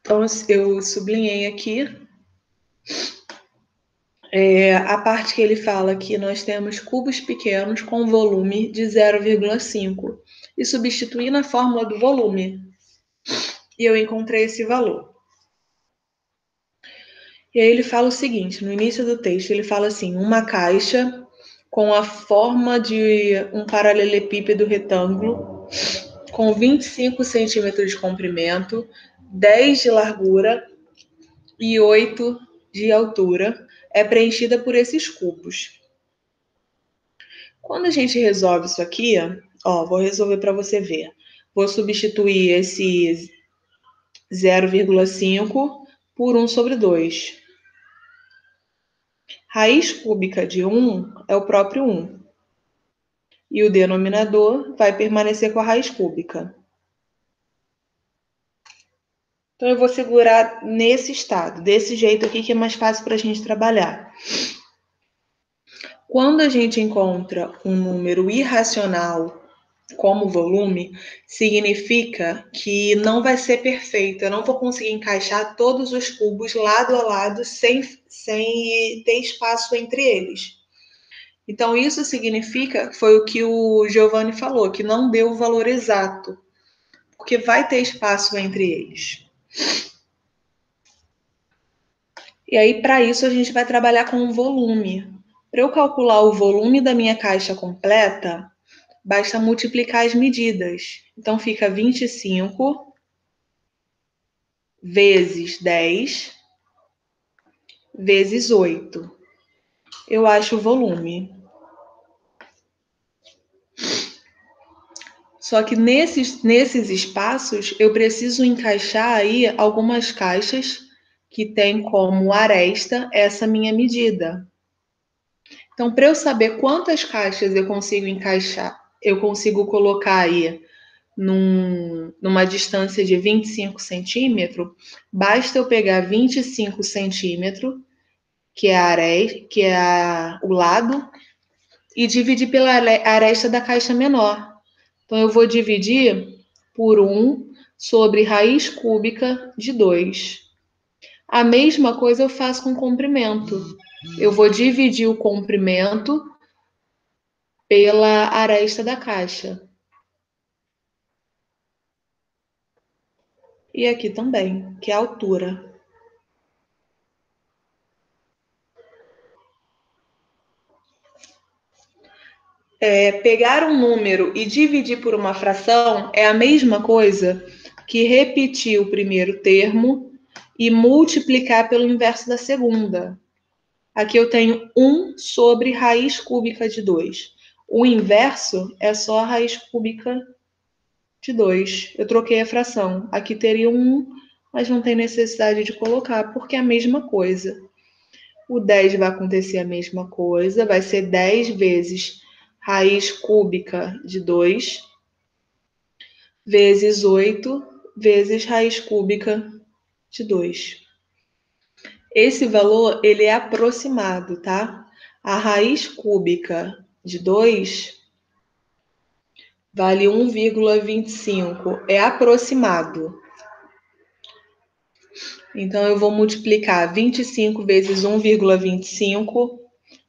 Então, eu sublinhei aqui a parte que ele fala que nós temos cubos pequenos com volume de 0,5 e substituir na fórmula do volume. E eu encontrei esse valor. E aí ele fala o seguinte, no início do texto, ele fala assim, uma caixa com a forma de um paralelepípedo retângulo com 25 centímetros de comprimento, 10 de largura e 8 de altura, é preenchida por esses cubos. Quando a gente resolve isso aqui, ó, vou resolver para você ver. Vou substituir esse 0,5 por 1 sobre 2. Raiz cúbica de 1 é o próprio 1. E o denominador vai permanecer com a raiz cúbica. Então, eu vou segurar nesse estado, desse jeito aqui, que é mais fácil para a gente trabalhar. Quando a gente encontra um número irracional como volume, significa que não vai ser perfeito. Eu não vou conseguir encaixar todos os cubos lado a lado sem ter espaço entre eles. Então, isso significa, foi o que o Giovanni falou, que não deu o valor exato, porque vai ter espaço entre eles. E aí, para isso, a gente vai trabalhar com o volume. Para eu calcular o volume da minha caixa completa, basta multiplicar as medidas. Então, fica 25 vezes 10 vezes 8. Eu acho o volume. Só que nesses espaços, eu preciso encaixar aí algumas caixas que tem como aresta essa minha medida. Então, para eu saber quantas caixas eu consigo encaixar, eu consigo colocar aí numa distância de 25 centímetros, basta eu pegar 25 centímetros, que é o lado, e dividir pela aresta da caixa menor. Então, eu vou dividir por 1 sobre raiz cúbica de 2. A mesma coisa eu faço com o comprimento. Eu vou dividir o comprimento pela aresta da caixa. E aqui também, que é a altura. Pegar um número e dividir por uma fração é a mesma coisa que repetir o primeiro termo e multiplicar pelo inverso da segunda. Aqui eu tenho 1 sobre raiz cúbica de 2. O inverso é só a raiz cúbica de 2. Eu troquei a fração. Aqui teria 1, mas não tem necessidade de colocar, porque é a mesma coisa. O 10 vai acontecer a mesma coisa, vai ser 10 vezes raiz cúbica de 2, vezes 8, vezes raiz cúbica de 2. Esse valor, ele é aproximado, tá? A raiz cúbica de 2 vale 1,25, é aproximado. Então, eu vou multiplicar 25 vezes 1,25,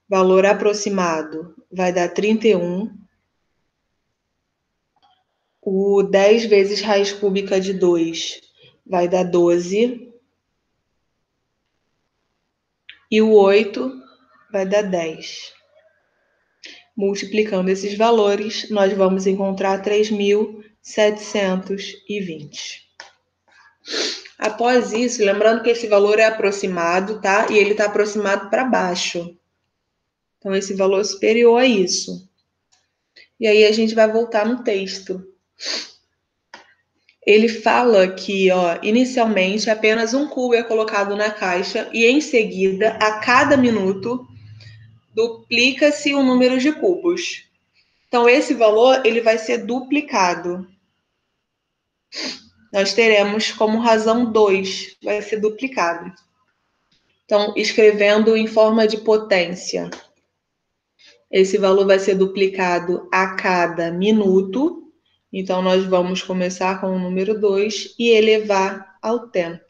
valor aproximado, vai dar 31. O 10 vezes raiz cúbica de 2 vai dar 12. E o 8 vai dar 10. Multiplicando esses valores, nós vamos encontrar 3.720. Após isso, lembrando que esse valor é aproximado, tá? E ele está aproximado para baixo. Então, esse valor é superior a isso. E aí, a gente vai voltar no texto. Ele fala que, ó, inicialmente, apenas um cubo é colocado na caixa e, em seguida, a cada minuto, duplica-se o número de cubos. Então, esse valor ele vai ser duplicado. Nós teremos como razão 2, vai ser duplicado. Então, escrevendo em forma de potência, esse valor vai ser duplicado a cada minuto. Então, nós vamos começar com o número 2 e elevar ao tempo.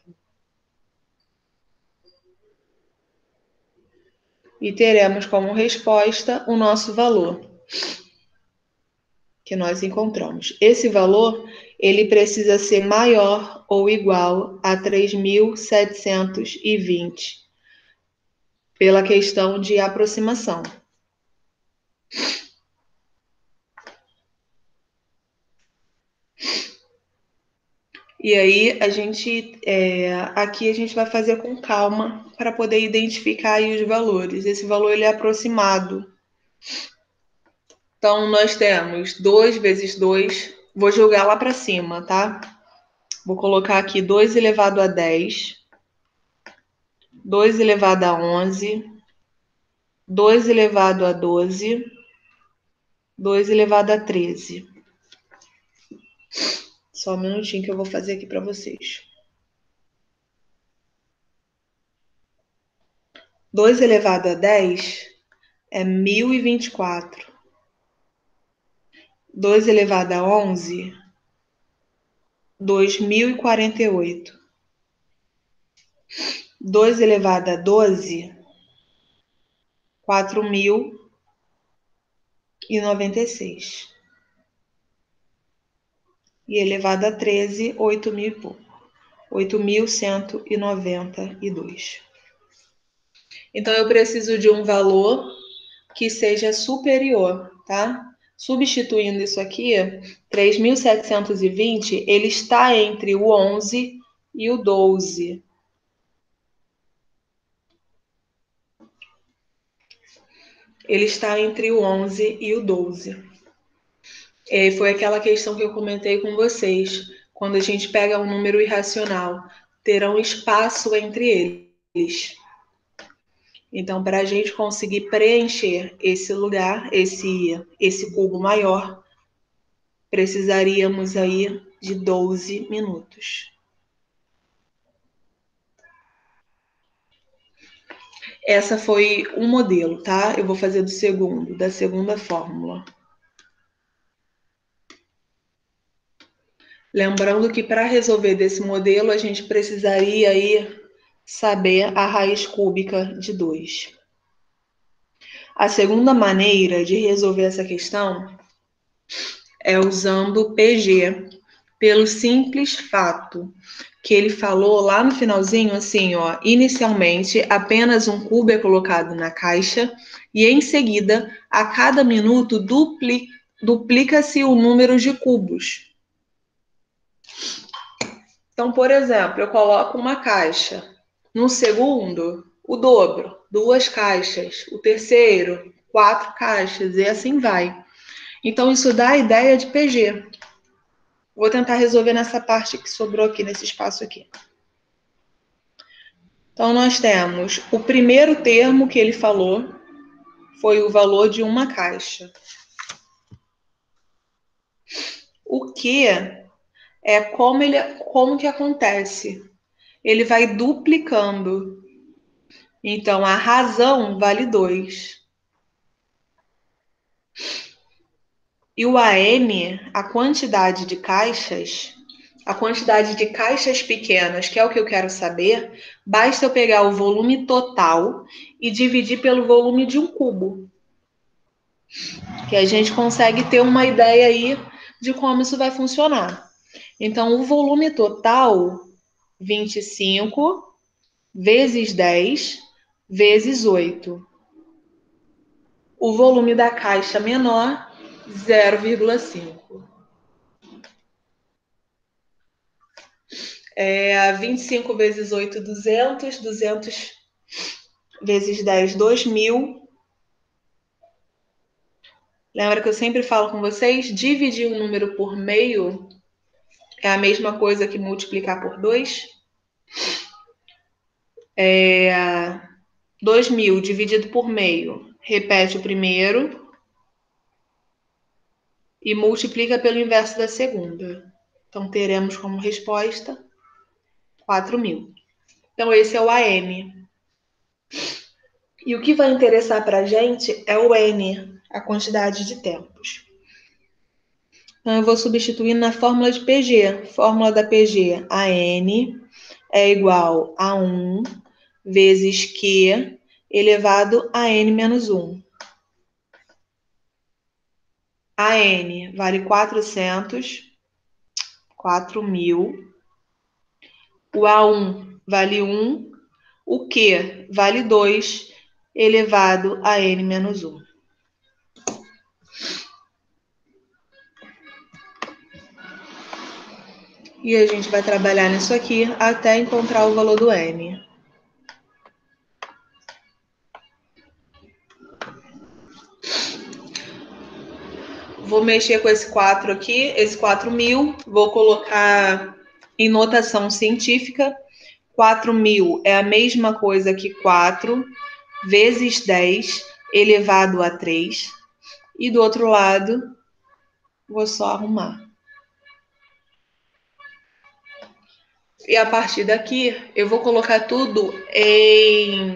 e teremos como resposta o nosso valor que nós encontramos. Esse valor, ele precisa ser maior ou igual a 3.720, pela questão de aproximação. E aí, aqui a gente vai fazer com calma para poder identificar aí os valores. Esse valor ele é aproximado. Então, nós temos 2 vezes 2, vou jogar lá para cima, tá? Vou colocar aqui 2 elevado a 10, 2 elevado a 11, 2 elevado a 12, 2 elevado a 13. Só um minutinho que eu vou fazer aqui para vocês. 2 elevado a 10 é 1024. 2 elevado a 11, 2048. 2 elevado a 12, 4.096. E elevado a 13, 8.000 e pouco. 8.192. Então, eu preciso de um valor que seja superior, tá? Substituindo isso aqui, 3.720, ele está entre o 11 e o 12. Ele está entre o 11 e o 12. Foi aquela questão que eu comentei com vocês. Quando a gente pega um número irracional, terá um espaço entre eles. Então, para a gente conseguir preencher esse lugar, esse cubo maior, precisaríamos aí de 12 minutos. Essa foi um modelo, tá? Eu vou fazer da segunda fórmula. Lembrando que para resolver desse modelo, a gente precisaria aí saber a raiz cúbica de 2. A segunda maneira de resolver essa questão é usando o PG, pelo simples fato que ele falou lá no finalzinho, assim, ó, inicialmente apenas um cubo é colocado na caixa e em seguida, a cada minuto, duplica-se o número de cubos. Então, por exemplo, eu coloco uma caixa. No segundo, o dobro, 2 caixas. O terceiro, 4 caixas, e assim vai. Então, isso dá a ideia de PG. Vou tentar resolver nessa parte que sobrou aqui, nesse espaço aqui. Então, nós temos o primeiro termo que ele falou, foi o valor de uma caixa. O que é como que acontece? Ele vai duplicando. Então, a razão vale 2. E o AN, a quantidade de caixas pequenas, que é o que eu quero saber, basta eu pegar o volume total e dividir pelo volume de um cubo. Que a gente consegue ter uma ideia aí de como isso vai funcionar. Então, o volume total, 25 vezes 10 vezes 8. O volume da caixa menor, 0,5. 25 vezes 8, 200. 200 vezes 10, 2.000. Lembra que eu sempre falo com vocês? Dividir um número por meio é a mesma coisa que multiplicar por 2. 2.000 dividido por meio. Repete o primeiro e multiplica pelo inverso da segunda. Então, teremos como resposta 4.000. Então, esse é o AN. E o que vai interessar para a gente é o N, a quantidade de tempos. Então, eu vou substituir na fórmula de PG. Fórmula da PG, AN é igual a 1 vezes Q elevado a n menos 1. A n vale 400, 4.000. O A1 vale 1. O Q vale 2, elevado a n menos 1. E a gente vai trabalhar nisso aqui até encontrar o valor do n. Vou mexer com esse 4 aqui, esse 4.000, vou colocar em notação científica. 4.000 é a mesma coisa que 4 vezes 10 elevado a 3. E do outro lado, vou só arrumar. E a partir daqui, eu vou colocar tudo em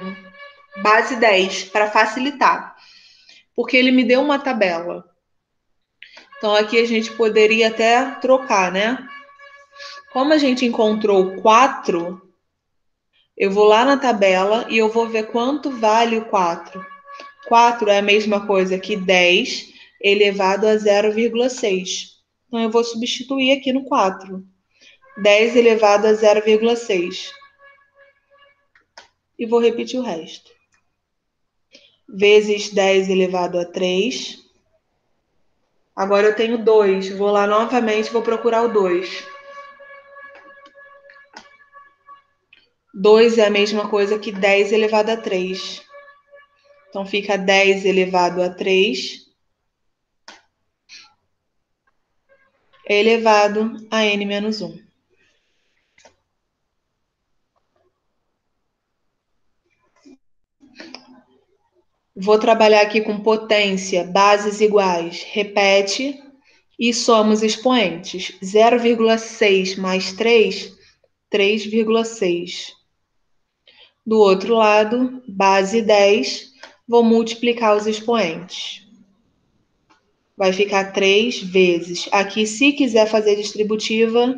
base 10 para facilitar. Porque ele me deu uma tabela. Então aqui a gente poderia até trocar, né? Como a gente encontrou 4, eu vou lá na tabela e eu vou ver quanto vale o 4. 4 é a mesma coisa que 10 elevado a 0,6. Então eu vou substituir aqui no 4. 10 elevado a 0,6. E vou repetir o resto. Vezes 10 elevado a 3. Agora eu tenho 2. Vou lá novamente, vou procurar o 2. 2 é a mesma coisa que 10 elevado a 3. Então fica 10 elevado a 3 elevado a n menos 1. Vou trabalhar aqui com potência, bases iguais. Repete e somos expoentes. 0,6 mais 3, 3,6. Do outro lado, base 10, vou multiplicar os expoentes. Vai ficar 3 vezes. Aqui, se quiser fazer distributiva,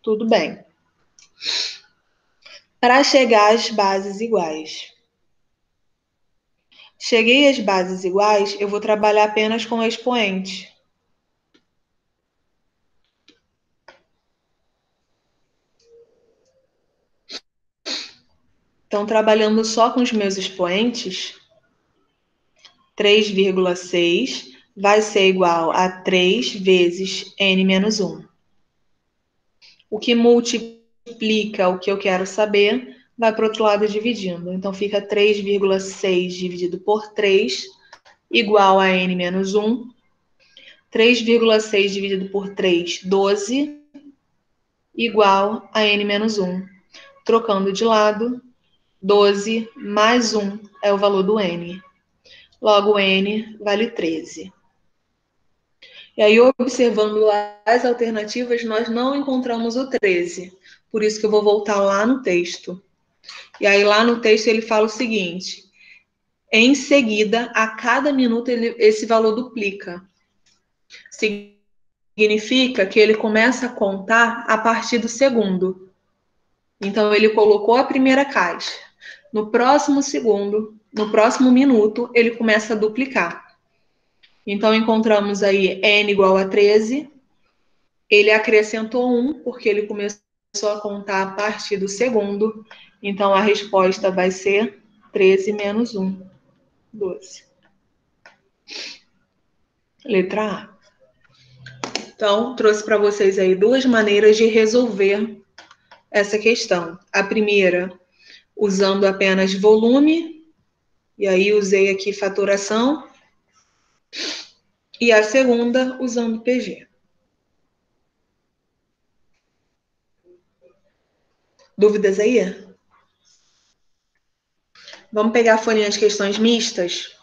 tudo bem. Para chegar às bases iguais. Cheguei às bases iguais, eu vou trabalhar apenas com expoente. Então, trabalhando só com os meus expoentes, 3,6 vai ser igual a 3 vezes n menos 1. O que multiplica o que eu quero saber vai para o outro lado dividindo. Então, fica 3,6 dividido por 3 igual a n menos 1. 3,6 dividido por 3, 12, igual a n menos 1. Trocando de lado, 12 mais 1 é o valor do n. Logo, n vale 13. E aí, observando as alternativas, nós não encontramos o 13. Por isso que eu vou voltar lá no texto. E aí, lá no texto, ele fala o seguinte: em seguida, a cada minuto, esse valor duplica. Significa que ele começa a contar a partir do segundo. Então, ele colocou a primeira caixa. No próximo segundo, no próximo minuto, ele começa a duplicar. Então, encontramos aí n igual a 13. Ele acrescentou 1, porque ele começou a contar a partir do segundo. Então, a resposta vai ser 13 menos 1, 12. Letra A. Então, trouxe para vocês aí duas maneiras de resolver essa questão. A primeira, usando apenas volume, e aí usei aqui fatoração. E a segunda, usando PG. Dúvidas aí? Vamos pegar a folhinha de questões mistas?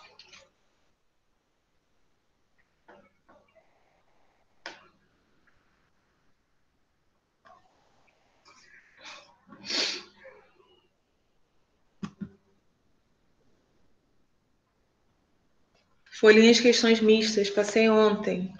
Folhinha de questões mistas, passei ontem.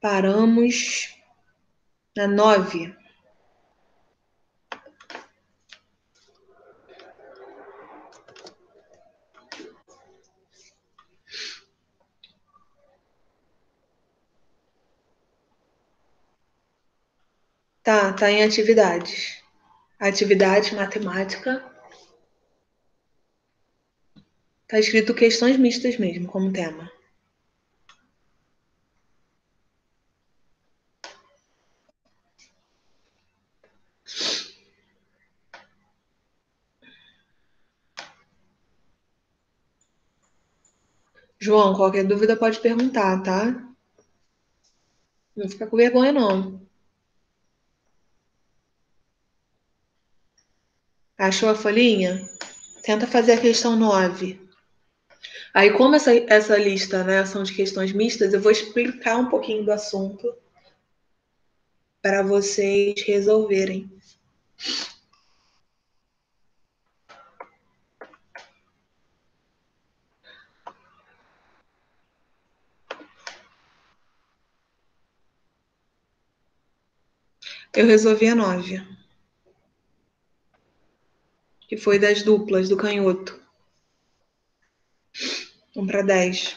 Paramos na 9. Tá em atividades. Atividade matemática. Tá escrito questões mistas mesmo, como tema. João, qualquer dúvida pode perguntar, tá? Não fica com vergonha, não. Achou a folhinha? Tenta fazer a questão 9. Aí, como essa lista, né, são de questões mistas, eu vou explicar um pouquinho do assunto para vocês resolverem. Eu resolvi a 9, que foi das duplas, do canhoto. 1 para 10.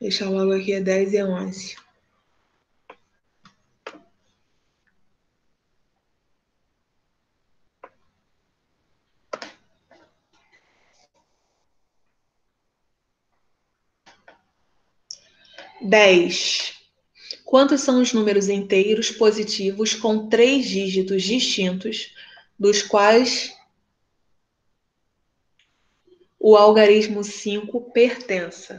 Deixar logo aqui a 10 e a 11. Dez. Quantos são os números inteiros positivos com 3 dígitos distintos, dos quais o algarismo 5 pertença?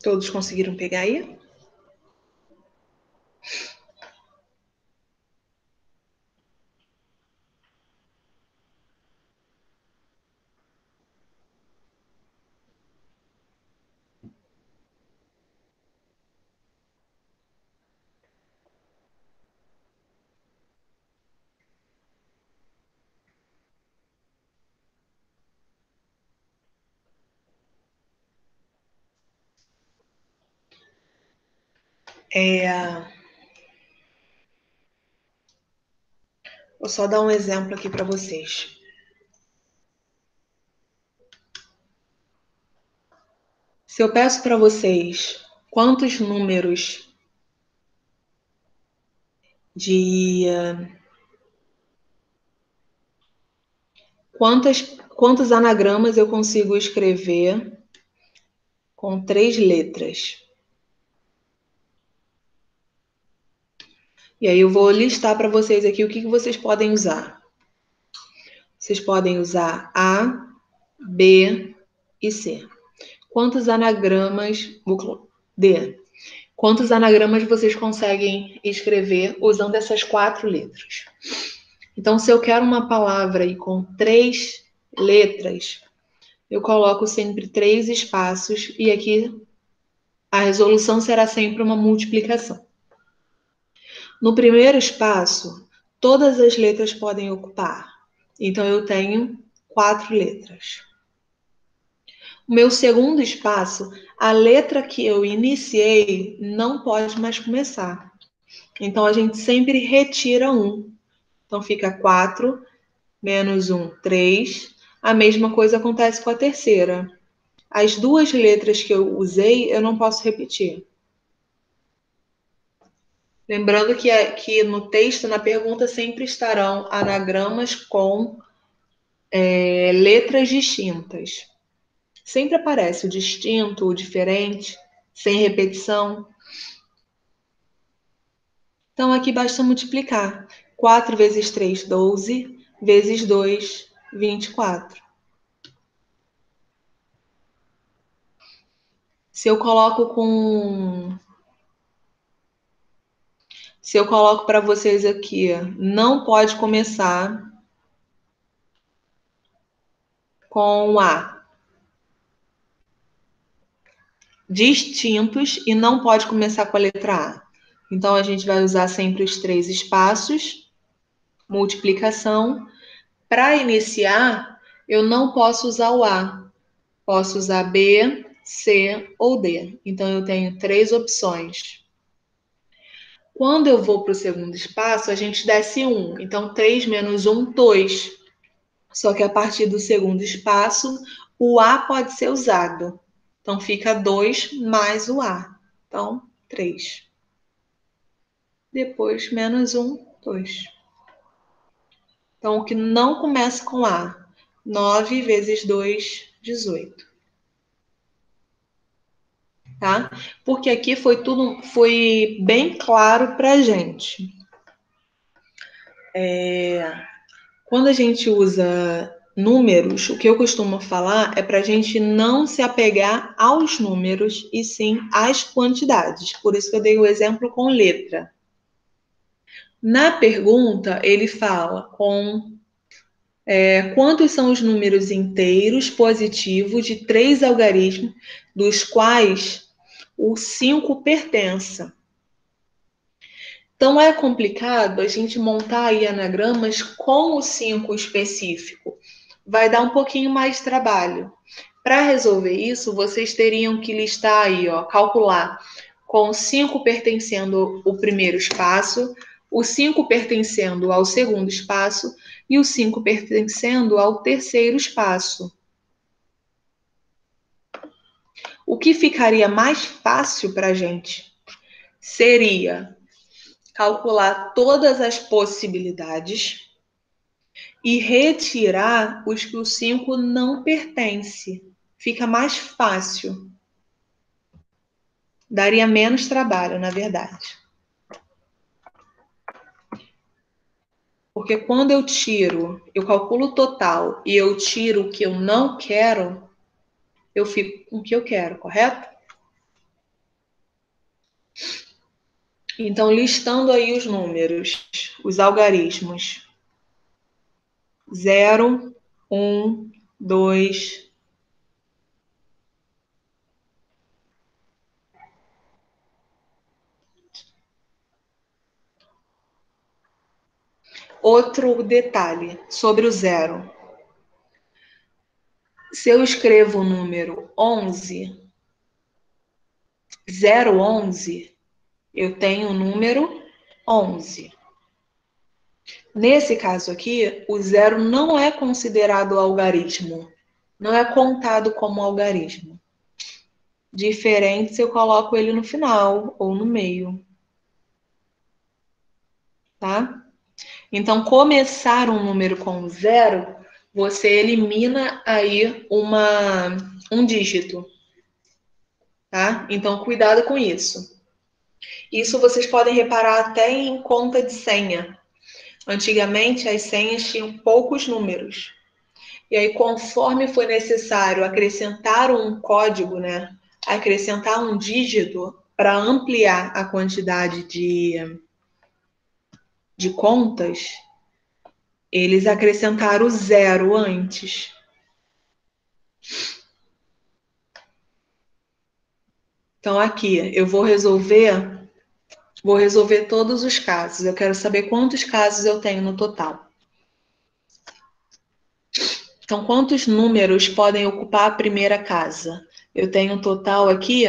Todos conseguiram pegar aí? Vou só dar um exemplo aqui para vocês. Se eu peço para vocês quantos números de quantos anagramas eu consigo escrever com 3 letras? E aí eu vou listar para vocês aqui o que vocês podem usar. Vocês podem usar A, B e C. Quantos anagramas... D. Quantos anagramas vocês conseguem escrever usando essas 4 letras? Então, se eu quero uma palavra aí com 3 letras, eu coloco sempre 3 espaços e aqui a resolução será sempre uma multiplicação. No primeiro espaço, todas as letras podem ocupar. Então, eu tenho 4 letras. O meu segundo espaço, a letra que eu iniciei não pode mais começar. Então, a gente sempre retira 1. Então, fica 4 menos 1, 3. A mesma coisa acontece com a terceira. As duas letras que eu usei, eu não posso repetir. Lembrando que no texto, na pergunta, sempre estarão anagramas com letras distintas. Sempre aparece o distinto, o diferente, sem repetição. Então, aqui basta multiplicar. 4 vezes 3, 12, vezes 2, 24. Se eu coloco para vocês aqui, não pode começar com A. Distintos e não pode começar com a letra A. Então, a gente vai usar sempre os 3 espaços, multiplicação. Para iniciar, eu não posso usar o A. Posso usar B, C ou D. Então, eu tenho 3 opções. Quando eu vou para o segundo espaço, a gente desce 1. Então, 3 menos 1, 2. Só que a partir do segundo espaço, o A pode ser usado. Então, fica 2 mais o A. Então, 3. Depois, menos 1, 2. Então, o que não começa com A? 9 vezes 2, 18. Tá? Porque aqui foi bem claro para a gente. Quando a gente usa números, o que eu costumo falar é para a gente não se apegar aos números e sim às quantidades. Por isso que eu dei o exemplo com letra. Na pergunta, ele fala quantos são os números inteiros positivos de 3 algarismos, dos quais o 5 pertença. Então, é complicado a gente montar aí anagramas com o 5 específico. Vai dar um pouquinho mais de trabalho. Para resolver isso, vocês teriam que listar aí, calcular com 5 pertencendo ao primeiro espaço, o 5 pertencendo ao segundo espaço e o 5 pertencendo ao terceiro espaço. O que ficaria mais fácil para a gente seria calcular todas as possibilidades e retirar os que o 5 não pertence. Fica mais fácil. Daria menos trabalho, na verdade. Porque quando eu calculo o total e eu tiro o que eu não quero, eu fico com o que eu quero, correto? Então, listando aí os números, os algarismos. 0, 1, 2. Outro detalhe sobre o 0. Se eu escrevo o número 11, 011, eu tenho o número 11. Nesse caso aqui, o 0 não é considerado algarismo. Não é contado como algarismo. Diferente se eu coloco ele no final ou no meio. Tá? Então, começar um número com 0, você elimina aí um dígito. Tá? Então, cuidado com isso. Isso vocês podem reparar até em conta de senha. Antigamente, as senhas tinham poucos números. E aí, conforme foi necessário acrescentar um código, né? Acrescentar um dígito para ampliar a quantidade de contas, eles acrescentaram o 0 antes. Então, aqui, eu vou resolver todos os casos. Eu quero saber quantos casos eu tenho no total. Então, quantos números podem ocupar a primeira casa? Eu tenho um total aqui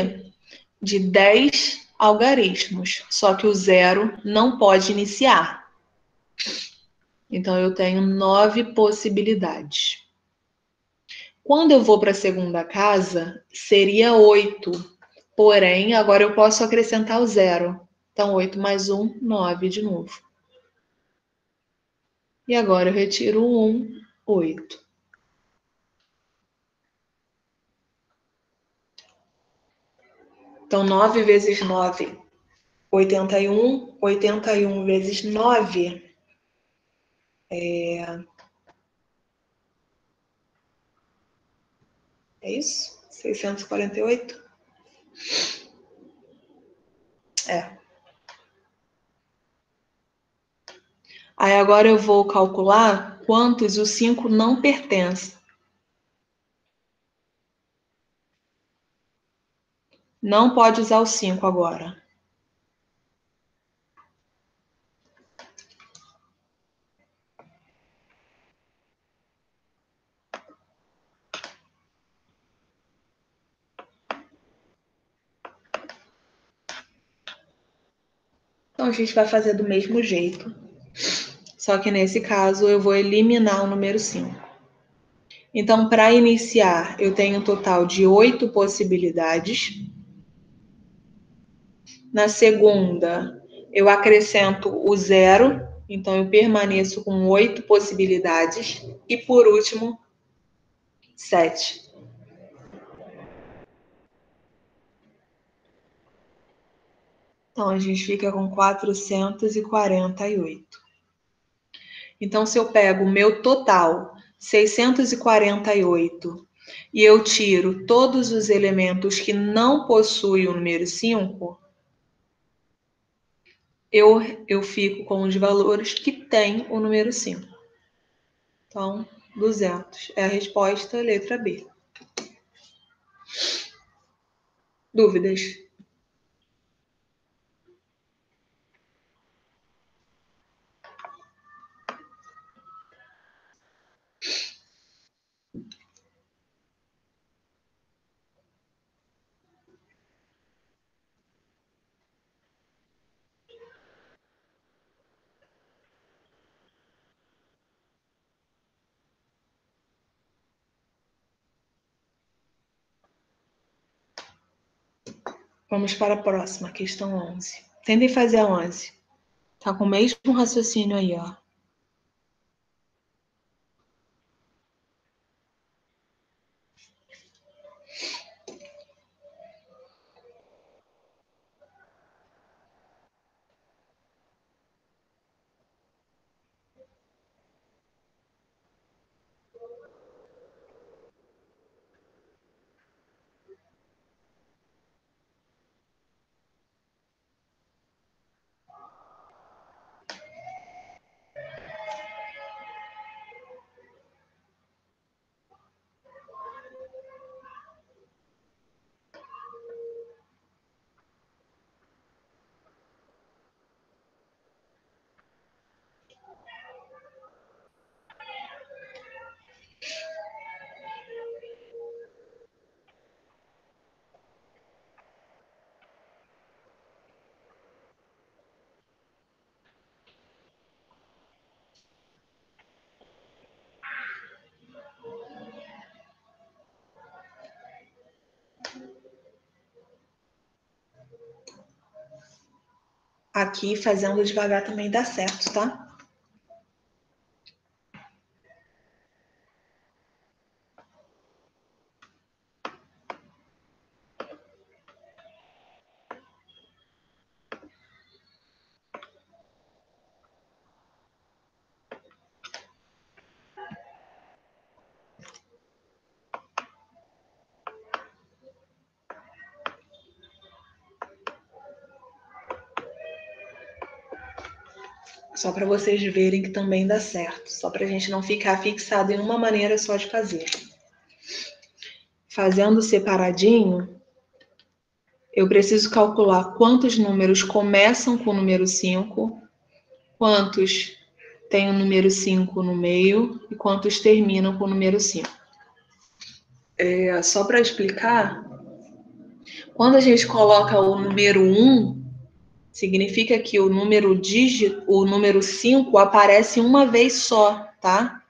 de 10 algarismos, só que o 0 não pode iniciar. Então, eu tenho 9 possibilidades. Quando eu vou para a segunda casa, seria 8. Porém, agora eu posso acrescentar o 0. Então, 8 mais 1, 9 de novo. E agora eu retiro o 1, 8. Então, 9 vezes 9, 81. 81 vezes 9 é isso? 648? É. Aí agora eu vou calcular quantos o 5 não pertence. Não pode usar o 5 agora. Então a gente vai fazer do mesmo jeito. Só que nesse caso eu vou eliminar o número 5. Então, para iniciar, eu tenho um total de 8 possibilidades. Na segunda, eu acrescento o 0, então eu permaneço com 8 possibilidades. E por último, 7. Então a gente fica com 448. Então, se eu pego o meu total, 648, e eu tiro todos os elementos que não possuem o número 5, eu fico com os valores que têm o número 5. Então, 200 é a resposta, letra B. Dúvidas? Vamos para a próxima, questão 11. Tentem fazer a 11. Tá com o mesmo raciocínio aí, ó. Aqui, fazendo devagar também dá certo, tá? Só para vocês verem que também dá certo. Só para a gente não ficar fixado em uma maneira só de fazer. Fazendo separadinho, eu preciso calcular quantos números começam com o número 5, quantos tem o número 5 no meio e quantos terminam com o número 5. Só para explicar, quando a gente coloca o número 1, significa que o número 5 aparece uma vez só, tá?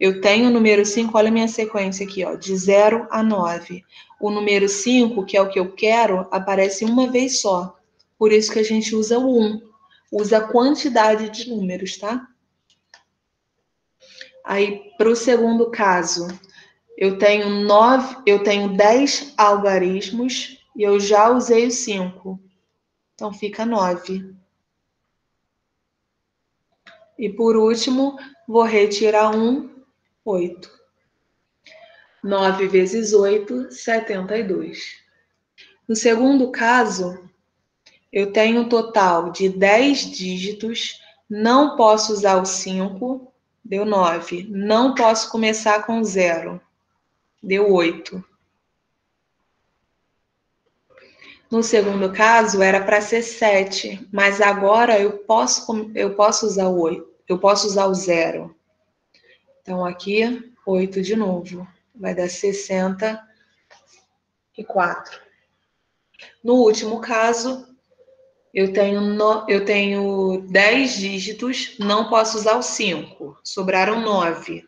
Eu tenho o número 5, olha a minha sequência aqui, ó, de 0 a 9. O número 5, que é o que eu quero, aparece uma vez só. Por isso que a gente usa o 1. Usa a quantidade de números, tá? Aí, para o segundo caso, eu tenho 10 algarismos e eu já usei o 5. Então, fica 9. E por último, vou retirar 1, 8. 9 vezes 8, 72. No segundo caso, eu tenho um total de 10 dígitos, não posso usar o 5, deu 9. Não posso começar com 0, deu 8. No segundo caso, era para ser 7, mas agora eu posso usar o 8, eu posso usar o 0. Então, aqui, 8 de novo, vai dar 64. No último caso, eu tenho 10 dígitos, não posso usar o 5, sobraram 9.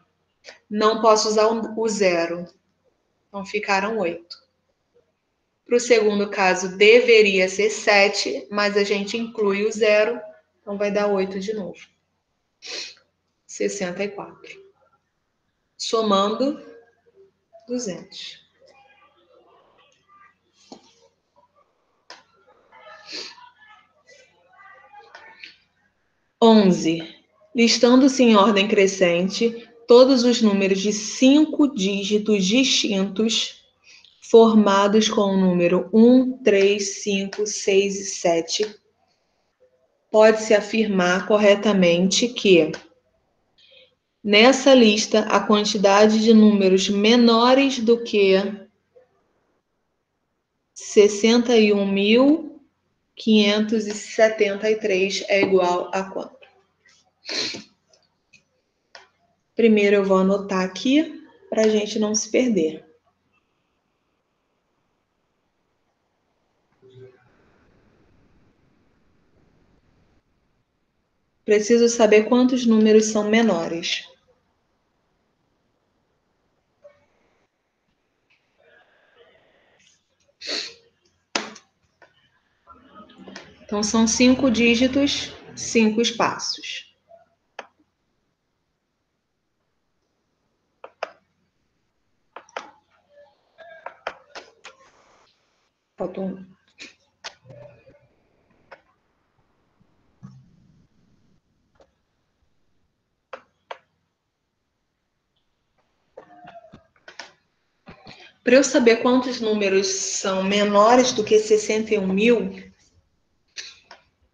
Não posso usar o 0, então ficaram 8. Para o segundo caso, deveria ser 7, mas a gente inclui o 0, então vai dar 8 de novo. 64. Somando, 200. Listando-se em ordem crescente, todos os números de 5 dígitos distintos formados com o número 1, 3, 5, 6 e 7, pode-se afirmar corretamente que, nessa lista, a quantidade de números menores do que 61.573 é igual a quanto? Primeiro eu vou anotar aqui para a gente não se perder. Preciso saber quantos números são menores. Então, são 5 dígitos, 5 espaços. Falta um. Para eu saber quantos números são menores do que 61.000,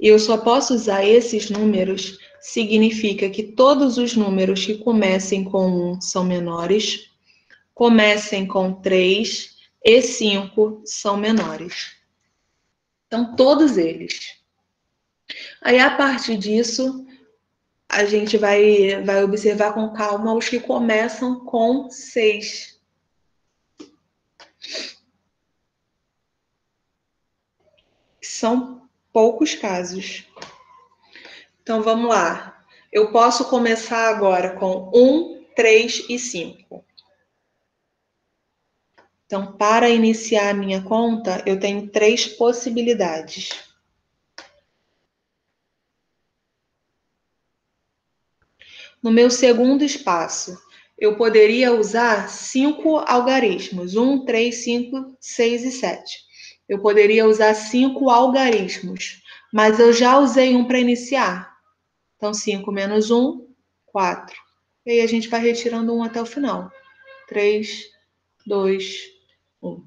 eu só posso usar esses números, significa que todos os números que comecem com 1 são menores, comecem com 3 e 5 são menores. Então, todos eles. Aí, a partir disso, a gente vai observar com calma os que começam com 6. São poucos casos. Então, vamos lá. Eu posso começar agora com 1, 3 e 5. Então, para iniciar a minha conta, eu tenho 3 possibilidades. No meu segundo espaço, eu poderia usar 5 algarismos. 1, 3, 5, 6 e 7. Eu poderia usar 5 algarismos, mas eu já usei um para iniciar. Então, 5 menos 1, 4. E aí a gente vai retirando 1 até o final. 3, 2, 1.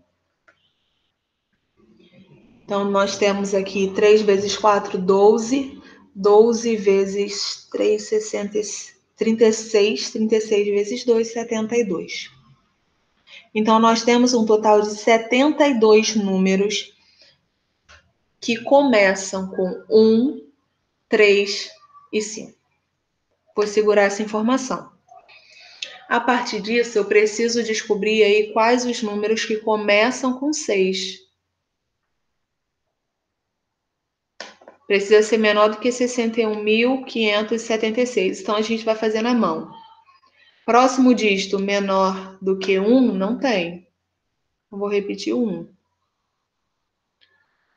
Então, nós temos aqui 3 vezes 4, 12. 12 vezes 3, 36. 36 vezes 2, 72. Então, nós temos um total de 72 números que começam com 1, 3 e 5. Vou segurar essa informação. A partir disso, eu preciso descobrir aí quais os números que começam com 6. Precisa ser menor do que 61.576. Então, a gente vai fazer na mão. Próximo dígito menor do que 1, não tem. Eu vou repetir o 1.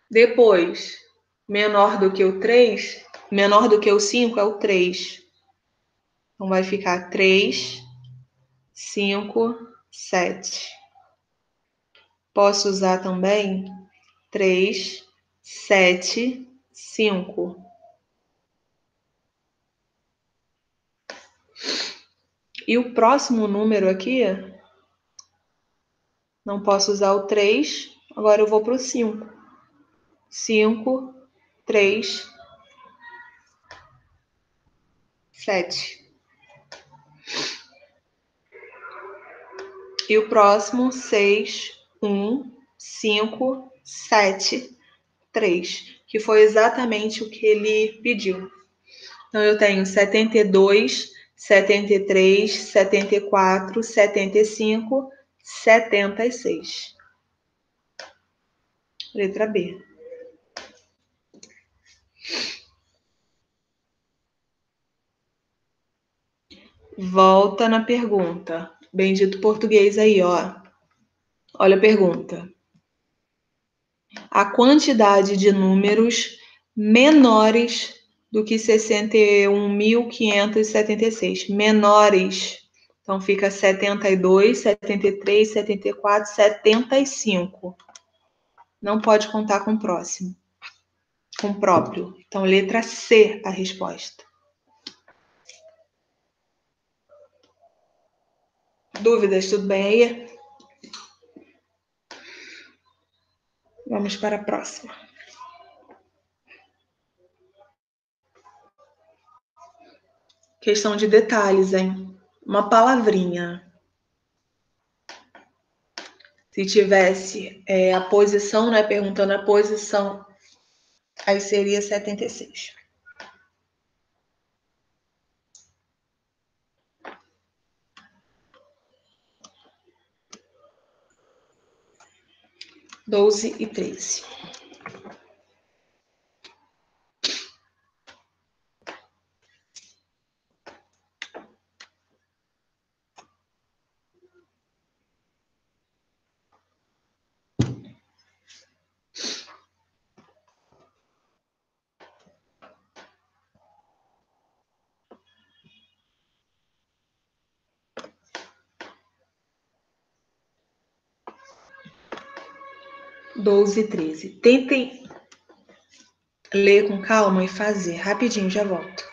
Depois, menor do que o 3, menor do que o 5 é o 3. Então vai ficar 3, 5, 7. Posso usar também 3, 7, 5. E o próximo número aqui, não posso usar o 3, agora eu vou para o 5. 5, 3, 7. E o próximo, 6, 1, 5, 7, 3, que foi exatamente o que ele pediu. Então, eu tenho 72, 73, 74, 75, 76. Letra B. Volta na pergunta. Bendito português aí, ó. Olha a pergunta. A quantidade de números menores do que 61.576. Menores. Então, fica 72, 73, 74, 75. Não pode contar com o próximo. Com o próprio. Então, letra C, a resposta. Dúvidas? Tudo bem aí? Vamos para a próxima. Questão de detalhes, hein? Uma palavrinha. Se tivesse a posição, né? Perguntando a posição, aí seria 76. Doze e 13. Doze e 13. Tentem ler com calma e fazer. Rapidinho, já volto.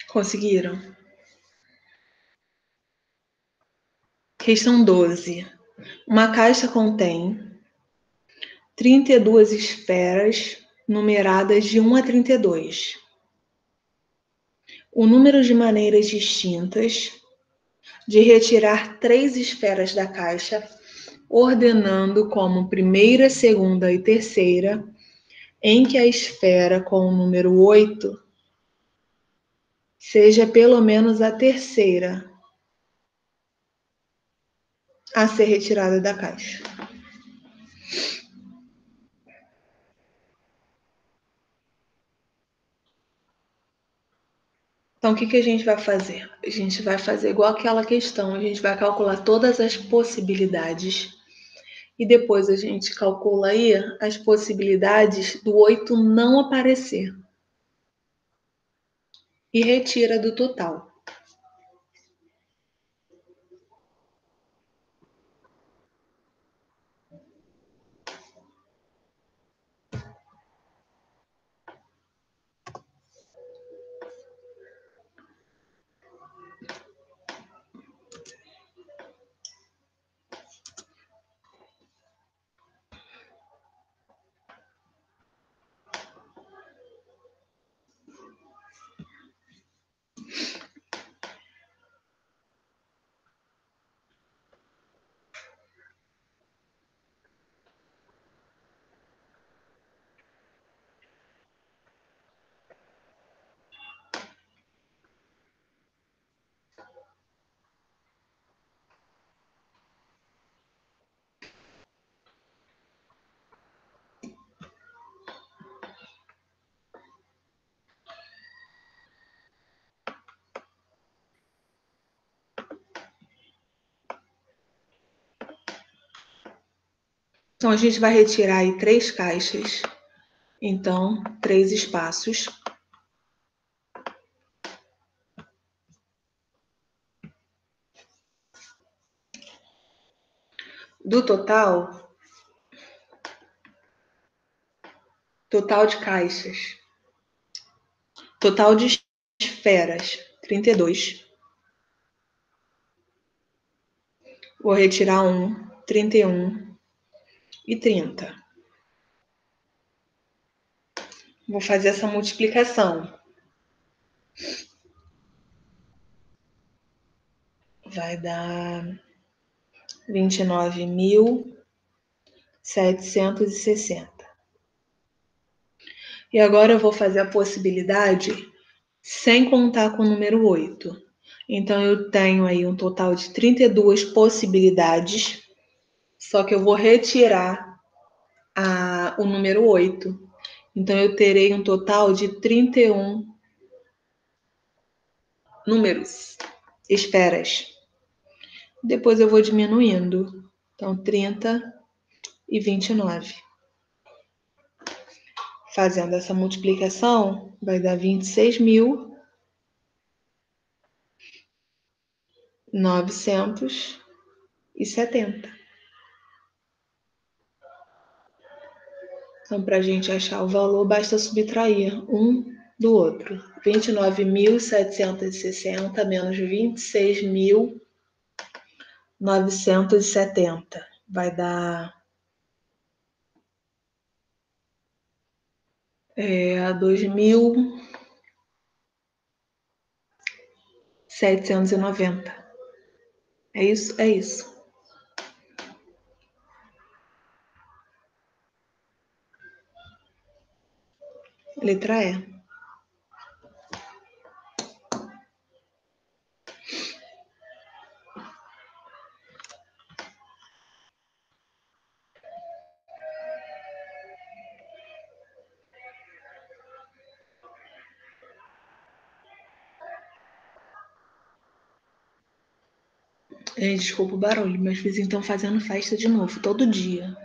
Conseguiram? Questão 12. Uma caixa contém 32 esferas numeradas de 1 a 32. O número de maneiras distintas de retirar 3 esferas da caixa, ordenando como primeira, segunda e terceira, em que a esfera com o número 8 seja pelo menos a terceira. a ser retirada da caixa. Então, o que a gente vai fazer? A gente vai fazer igual aquela questão, a gente vai calcular todas as possibilidades e depois a gente calcula aí as possibilidades do 8 não aparecer e retira do total. Então, a gente vai retirar aí 3 caixas, então 3 espaços. Do total de caixas, total de esferas, 32. Vou retirar 31 e 30. Vou fazer essa multiplicação. Vai dar 29.760. E agora eu vou fazer a possibilidade sem contar com o número 8. Então, eu tenho aí um total de 32 possibilidades, só que eu vou retirar o número 8. Então, eu terei um total de 31 números, esferas. Depois eu vou diminuindo. Então, 30 e 29. Fazendo essa multiplicação, vai dar 26.970. Então, para a gente achar o valor, basta subtrair um do outro. 29.760 menos 26.970. Vai dar 2.790. É isso? É isso. Letra E. Desculpa o barulho, meus vizinhos estão fazendo festa de novo, todo dia.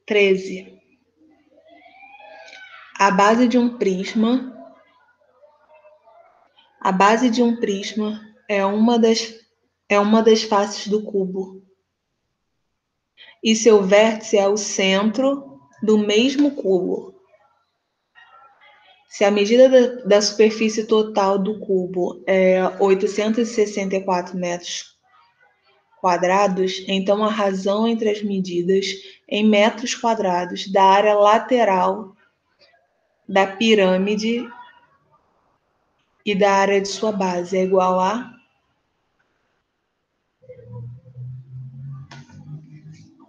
13. A base de um prisma é uma das faces do cubo. E seu vértice é o centro do mesmo cubo. Se a medida da superfície total do cubo é 864 metros quadrados, então a razão entre as medidas em metros quadrados da área lateral da pirâmide e da área de sua base é igual a...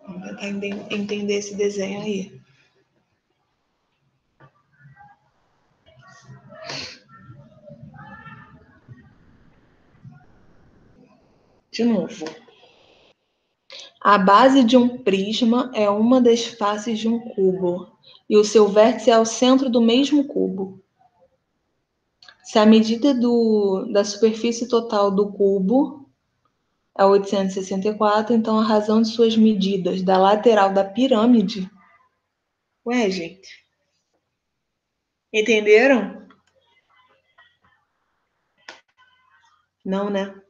Vamos tentar entender esse desenho aí. De novo. A base de um prisma é uma das faces de um cubo, e o seu vértice é o centro do mesmo cubo. Se a medida da superfície total do cubo é 864, então a razão de suas medidas da lateral da pirâmide. Ué, gente. Entenderam? Não, né?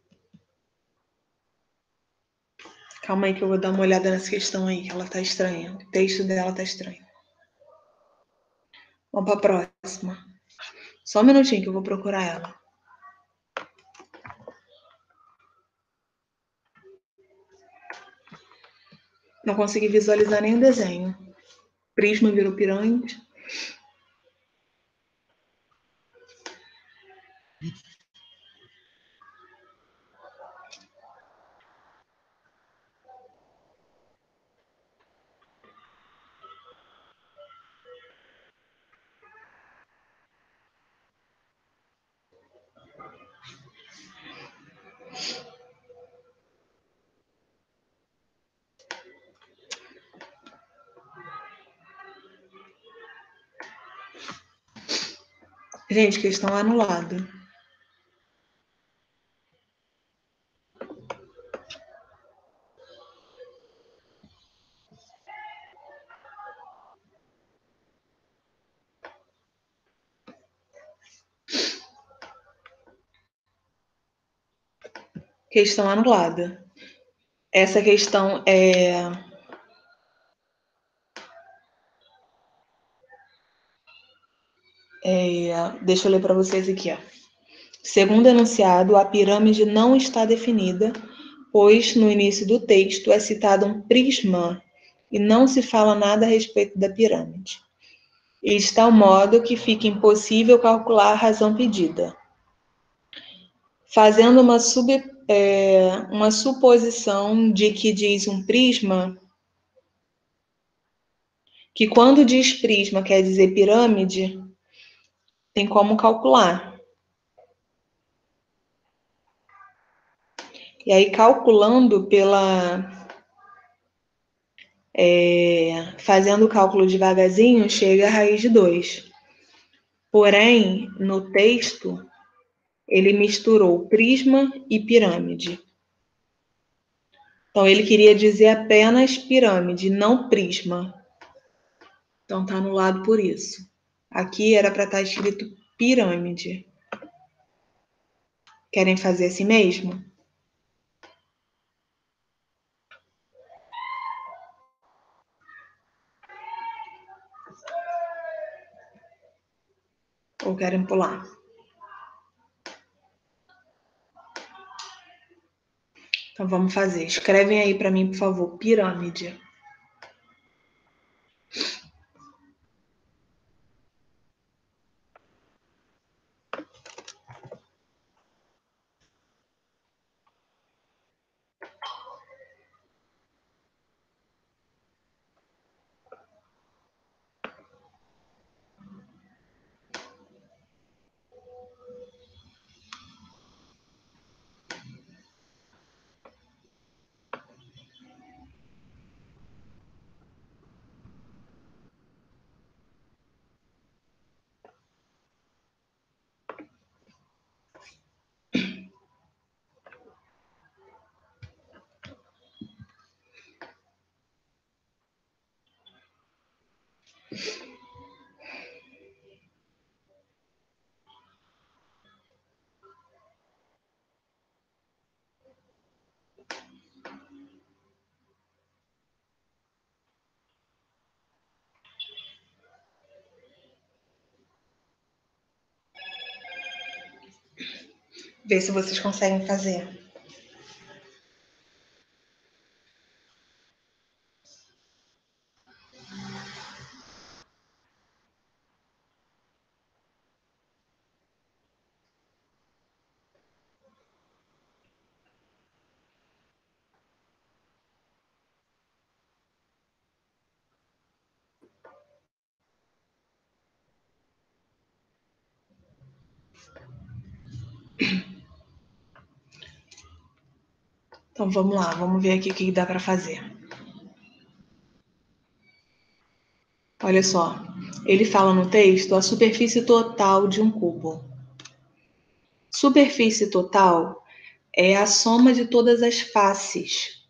Calma aí que eu vou dar uma olhada nessa questão aí, que ela tá estranha. O texto dela tá estranho. Vamos para a próxima. Só um minutinho que eu vou procurar ela. Não consegui visualizar nem o desenho. Prisma virou pirâmide. Gente, questão anulada. Questão anulada. Essa questão deixa eu ler para vocês aqui, ó. Segundo enunciado, a pirâmide não está definida, pois no início do texto é citado um prisma e não se fala nada a respeito da pirâmide. E de tal modo que fica impossível calcular a razão pedida. Fazendo uma suposição de que diz um prisma, que quando diz prisma quer dizer pirâmide, tem como calcular. E aí, calculando fazendo o cálculo devagarzinho, chega a raiz de 2. Porém, no texto, ele misturou prisma e pirâmide. Então, ele queria dizer apenas pirâmide, não prisma. Então, está anulado por isso. Aqui era para estar escrito pirâmide. Querem fazer assim mesmo? Ou querem pular? Então vamos fazer. Escrevem aí para mim, por favor, pirâmide. Vê se vocês conseguem fazer. Então vamos lá, vamos ver aqui o que dá para fazer. Olha só, ele fala no texto a superfície total de um cubo. Superfície total é a soma de todas as faces.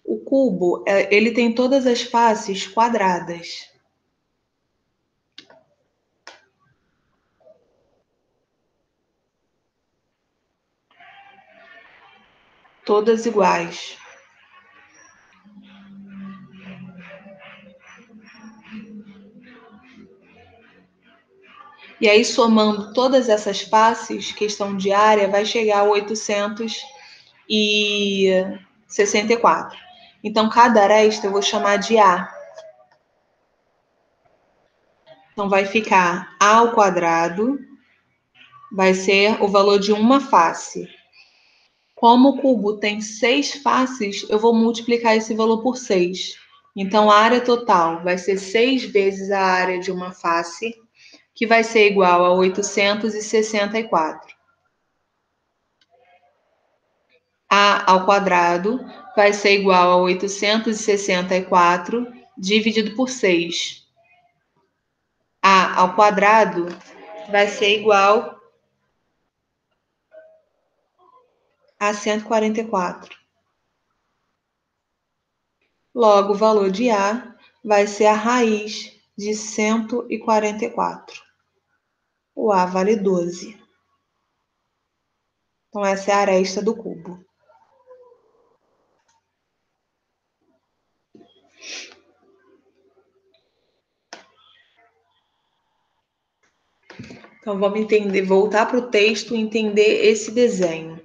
O cubo, ele tem todas as faces quadradas. Todas iguais. E aí, somando todas essas faces, questão de área, vai chegar a 864. Então, cada aresta eu vou chamar de A. Então, vai ficar A ao quadrado, vai ser o valor de uma face. Como o cubo tem 6 faces, eu vou multiplicar esse valor por 6. Então, a área total vai ser 6 vezes a área de uma face, que vai ser igual a 864. A ao quadrado vai ser igual a 864 dividido por 6. A ao quadrado vai ser igual a 144. Logo, o valor de A vai ser a raiz de 144. O A vale 12. Então, essa é a aresta do cubo. Então, vamos entender, voltar para o texto e entender esse desenho.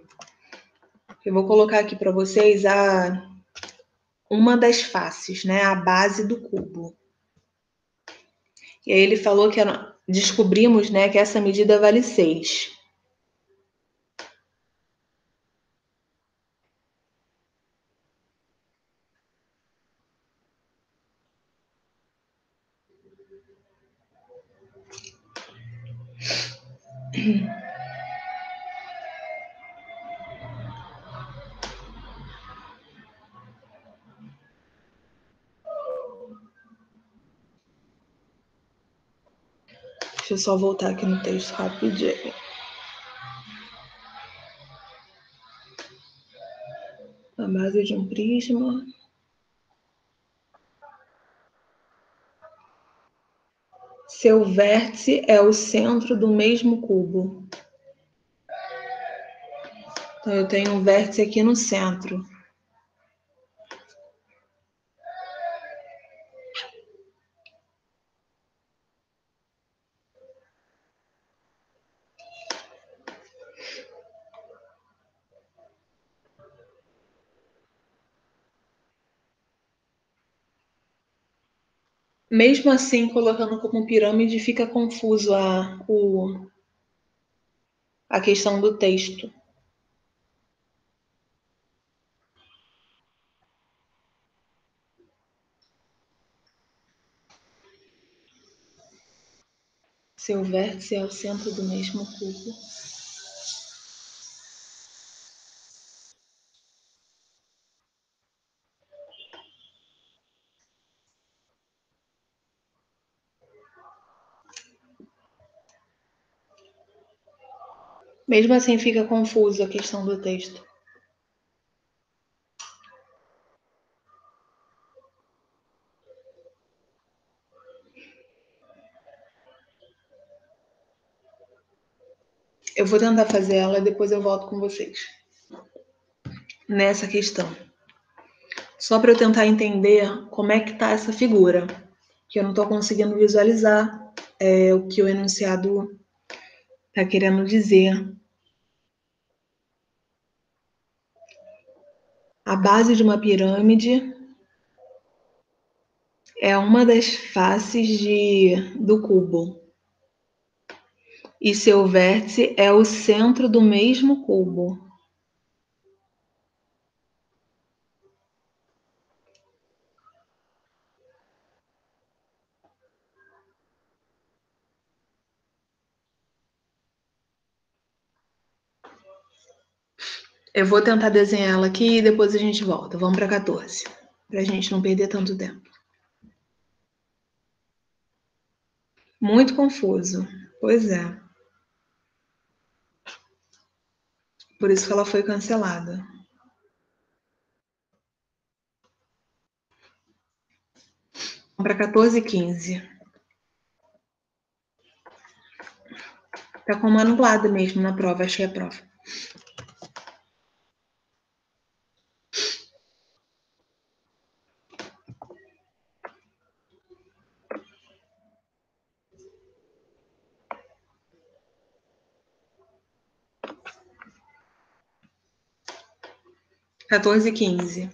Eu vou colocar aqui para vocês uma das faces, né? A base do cubo. E aí ele falou que descobrimos, né, que essa medida vale 6. Deixa eu só voltar aqui no texto rapidinho. A base de um prisma. Seu vértice é o centro do mesmo cubo. Então, eu tenho um vértice aqui no centro. Mesmo assim, colocando como pirâmide, fica confuso a questão do texto. Seu vértice é o centro do mesmo cubo. Mesmo assim, fica confuso a questão do texto. Eu vou tentar fazer ela e depois eu volto com vocês nessa questão. Só para eu tentar entender como é que está essa figura, que eu não estou conseguindo visualizar o que o enunciado está querendo dizer. A base de uma pirâmide é uma das faces do cubo. E seu vértice é o centro do mesmo cubo. Eu vou tentar desenhar ela aqui e depois a gente volta. Vamos para 14, para a gente não perder tanto tempo. Muito confuso. Pois é. Por isso que ela foi cancelada. Vamos para 14 e 15. Tá como anulada mesmo na prova, achei a prova. Quatorze e 15.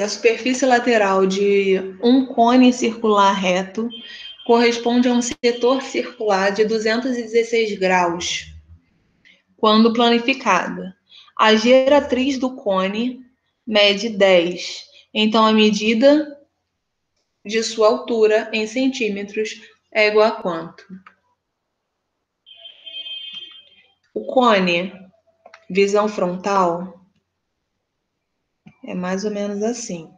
A superfície lateral de um cone circular reto corresponde a um setor circular de 216 graus, quando planificada. A geratriz do cone mede 10. Então, a medida de sua altura em centímetros é igual a quanto? O cone, visão frontal, é mais ou menos assim.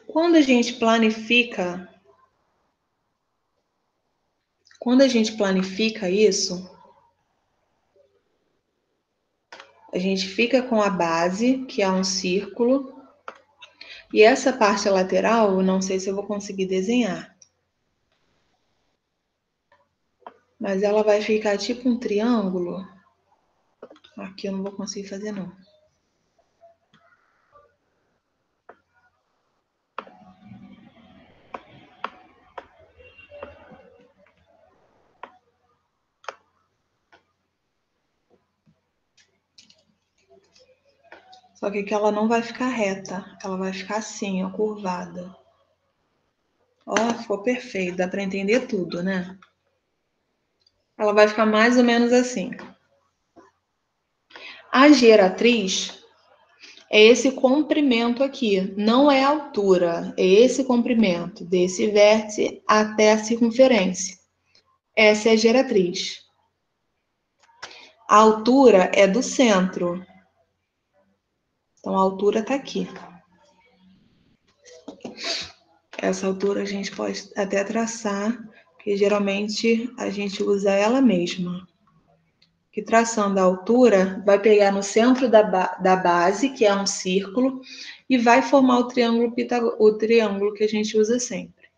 Quando a gente planifica isso, a gente fica com a base, que é um círculo, e essa parte lateral, eu não sei se eu vou conseguir desenhar, mas ela vai ficar tipo um triângulo. Aqui eu não vou conseguir fazer, não. Só que aqui ela não vai ficar reta, ela vai ficar assim, ó, curvada. Ó, ficou perfeito, dá para entender tudo, né? Ela vai ficar mais ou menos assim. A geratriz é esse comprimento aqui, não é a altura, é esse comprimento, desse vértice até a circunferência. Essa é a geratriz. A altura é do centro. Então, a altura está aqui. Essa altura a gente pode até traçar, porque geralmente a gente usa ela mesma. Que traçando a altura, vai pegar no centro da base, que é um círculo, e vai formar o triângulo que a gente usa sempre.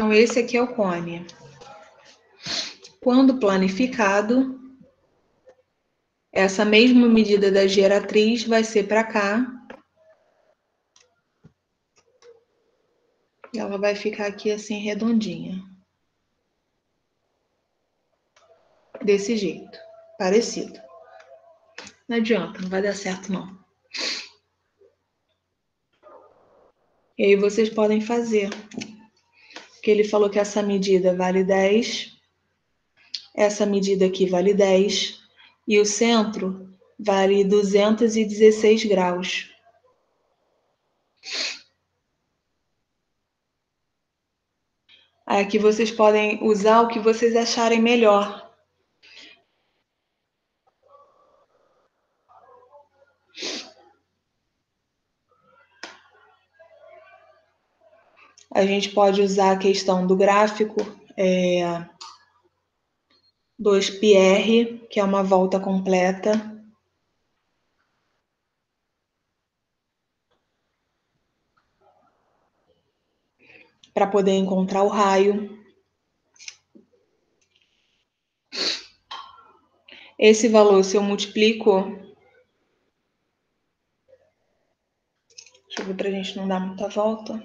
Então, esse aqui é o cone. Quando planificado, essa mesma medida da geratriz vai ser para cá. E ela vai ficar aqui assim, redondinha. Desse jeito, parecido. Não adianta, não vai dar certo não. E aí vocês podem fazer. Que ele falou que essa medida vale 10, essa medida aqui vale 10, e o centro vale 216 graus. Aí aqui vocês podem usar o que vocês acharem melhor. A gente pode usar a questão do gráfico, 2πr, que é uma volta completa, para poder encontrar o raio. Esse valor, se eu multiplico... Deixa eu ver pra gente não dar muita volta.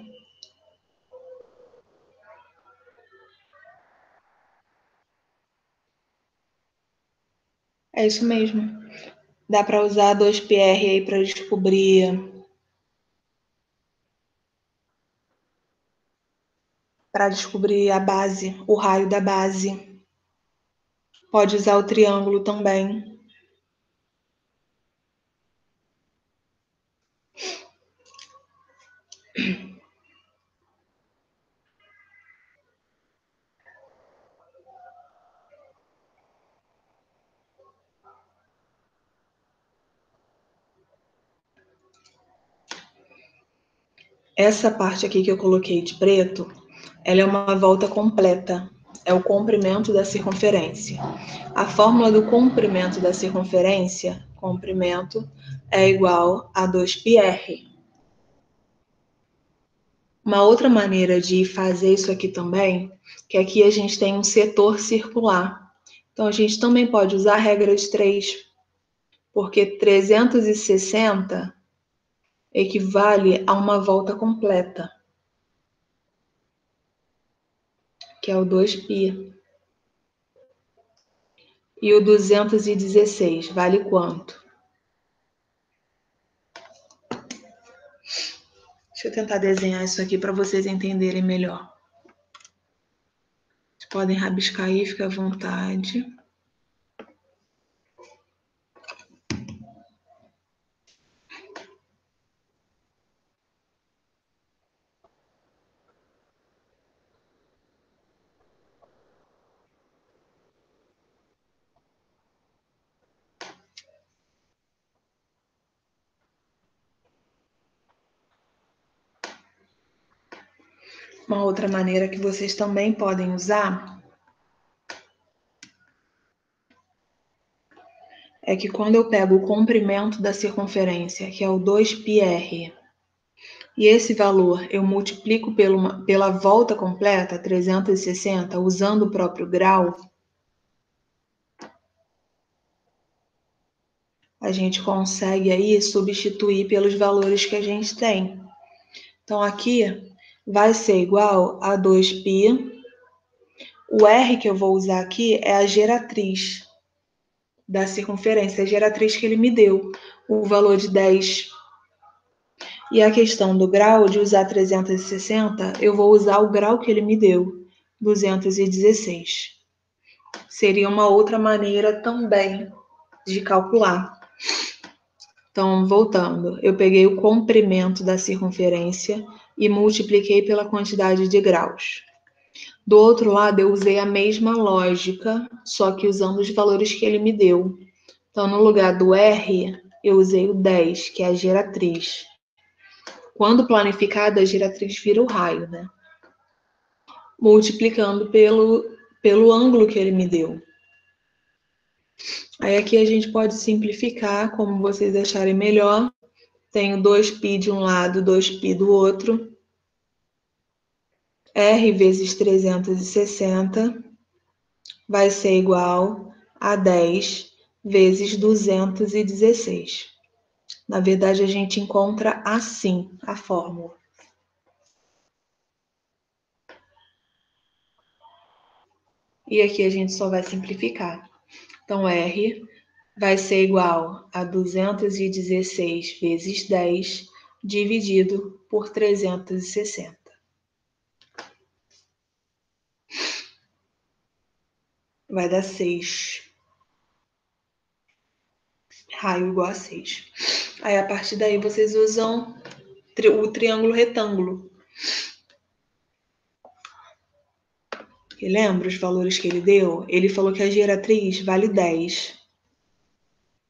É isso mesmo. Dá para usar 2πr aí para descobrir a base, o raio da base. Pode usar o triângulo também. Essa parte aqui que eu coloquei de preto, ela é uma volta completa. É o comprimento da circunferência. A fórmula do comprimento da circunferência, comprimento, é igual a 2πr. Uma outra maneira de fazer isso aqui também, que aqui a gente tem um setor circular. Então, a gente também pode usar a regra de 3, porque 360 equivale a uma volta completa, que é o 2π. E o 216 vale quanto? Deixa eu tentar desenhar isso aqui para vocês entenderem melhor. Vocês podem rabiscar aí, fica à vontade. Uma outra maneira que vocês também podem usar é que quando eu pego o comprimento da circunferência, que é o 2πr, e esse valor eu multiplico pela volta completa, 360, usando o próprio grau, a gente consegue aí substituir pelos valores que a gente tem. Então, aqui vai ser igual a 2π. O R que eu vou usar aqui é a geratriz da circunferência, a geratriz que ele me deu, o valor de 10. E a questão do grau, de usar 360, eu vou usar o grau que ele me deu, 216. Seria uma outra maneira também de calcular. Então, voltando, eu peguei o comprimento da circunferência e multipliquei pela quantidade de graus. Do outro lado, eu usei a mesma lógica, só que usando os valores que ele me deu. Então, no lugar do R, eu usei o 10, que é a geratriz. Quando planificada, a geratriz vira o raio, né? Multiplicando pelo ângulo que ele me deu. Aí aqui a gente pode simplificar, como vocês acharem melhor. Tenho 2π de um lado, 2π do outro. R vezes 360 vai ser igual a 10 vezes 216. Na verdade, a gente encontra assim a fórmula. E aqui a gente só vai simplificar. Então, R vai ser igual a 216 vezes 10 dividido por 360. Vai dar 6. Raio igual a 6. Aí, a partir daí, vocês usam o triângulo retângulo. E lembra os valores que ele deu? Ele falou que a geratriz vale 10.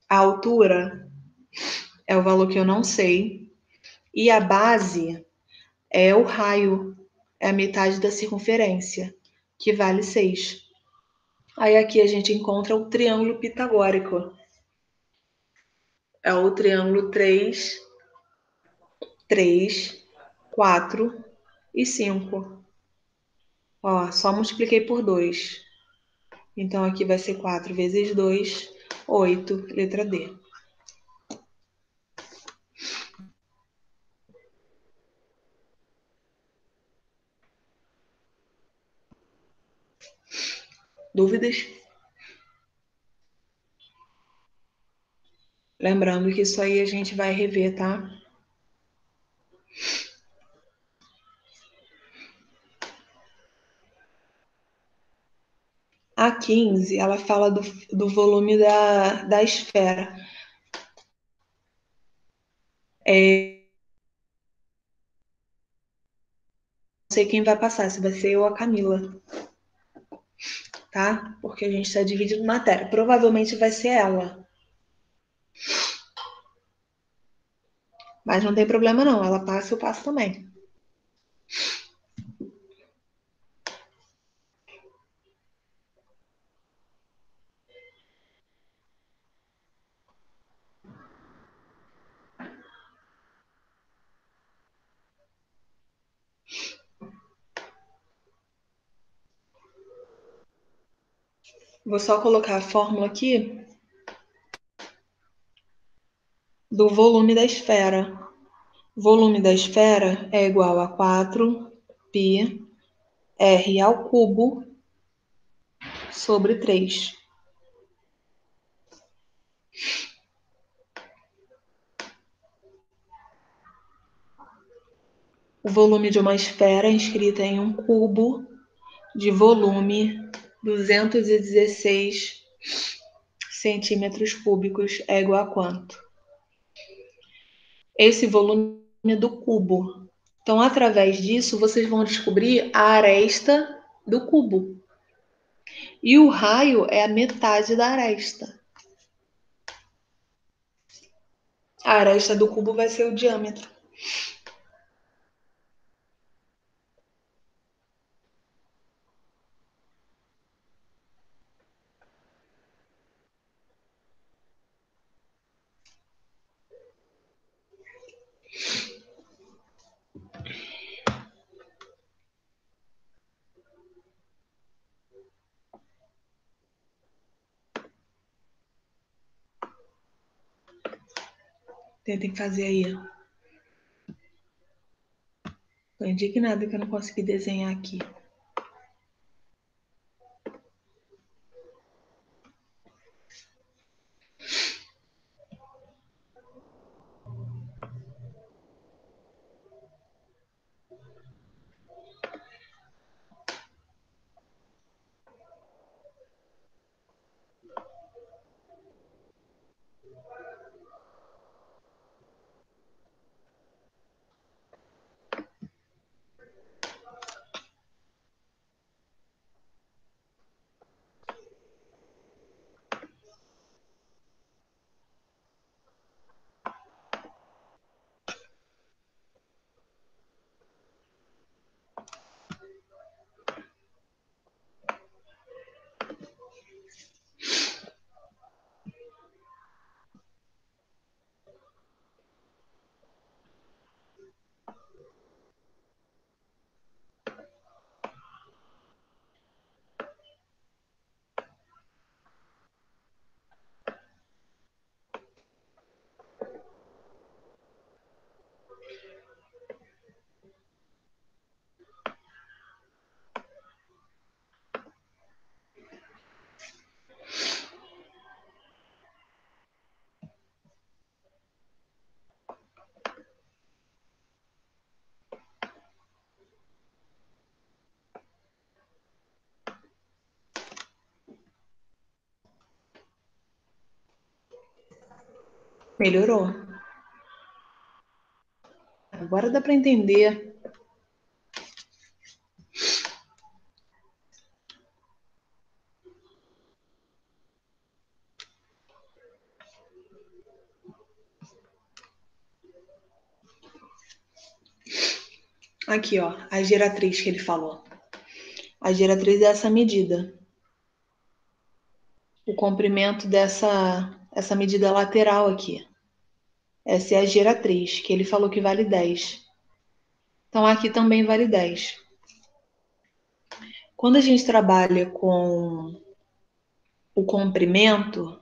A altura é o valor que eu não sei. E a base é o raio, é a metade da circunferência, que vale 6. Aí aqui a gente encontra o triângulo pitagórico. É o triângulo 3, 3, 4 e 5. Ó, só multipliquei por 2. Então aqui vai ser 4 vezes 2, 8, letra D. Dúvidas? Lembrando que isso aí a gente vai rever, tá? A 15, ela fala do volume da esfera. Não sei quem vai passar, se vai ser eu ou a Camila, tá? Porque a gente está dividindo matéria. Provavelmente vai ser ela. Mas não tem problema não, ela passa, eu passo também. Vou só colocar a fórmula aqui do volume da esfera. O volume da esfera é igual a 4πr ao cubo sobre 3. O volume de uma esfera é escrita em um cubo de volume 216 centímetros cúbicos é igual a quanto? Esse volume do cubo. Então, através disso, vocês vão descobrir a aresta do cubo. E o raio é a metade da aresta. A aresta do cubo vai ser o diâmetro. Tentem fazer aí. Tô indignada que eu não consegui desenhar aqui. Melhorou. Agora dá para entender. Aqui, ó, a geratriz que ele falou. A geratriz é essa medida. O comprimento essa medida lateral aqui. Essa é a geratriz, que ele falou que vale 10. Então aqui também vale 10. Quando a gente trabalha com o comprimento,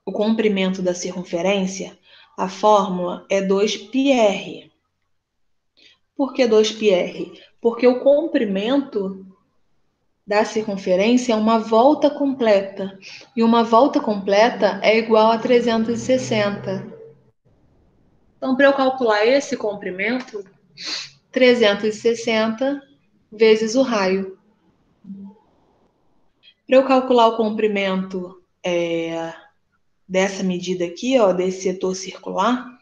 o comprimento da circunferência, a fórmula é 2πr. Por que 2πr? Porque o comprimento da circunferência é uma volta completa. E uma volta completa é igual a 360. Então, para eu calcular esse comprimento, 360 vezes o raio. Para eu calcular o comprimento dessa medida aqui, ó, desse setor circular,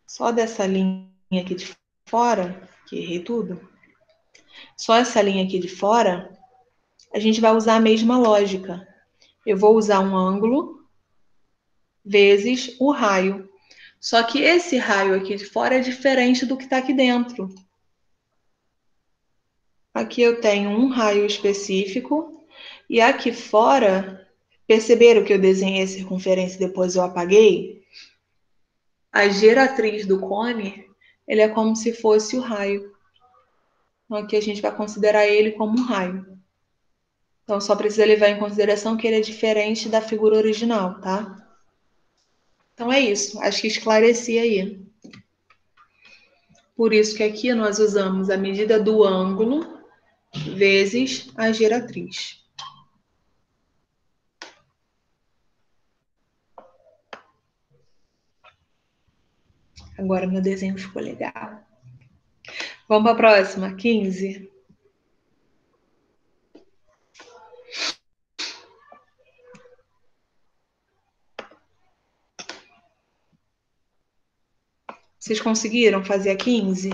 só dessa linha aqui de fora, que errei tudo, só essa linha aqui de fora, a gente vai usar a mesma lógica. Eu vou usar um ângulo vezes o raio. Só que esse raio aqui de fora é diferente do que está aqui dentro. Aqui eu tenho um raio específico e aqui fora, perceberam que eu desenhei a circunferência e depois eu apaguei? A geratriz do cone, ele é como se fosse o raio. Então aqui a gente vai considerar ele como um raio. Então só precisa levar em consideração que ele é diferente da figura original, tá? Então é isso, acho que esclareci aí. Por isso que aqui nós usamos a medida do ângulo vezes a geratriz. Agora meu desenho ficou legal. Vamos para a próxima, 15. Vocês conseguiram fazer a 15?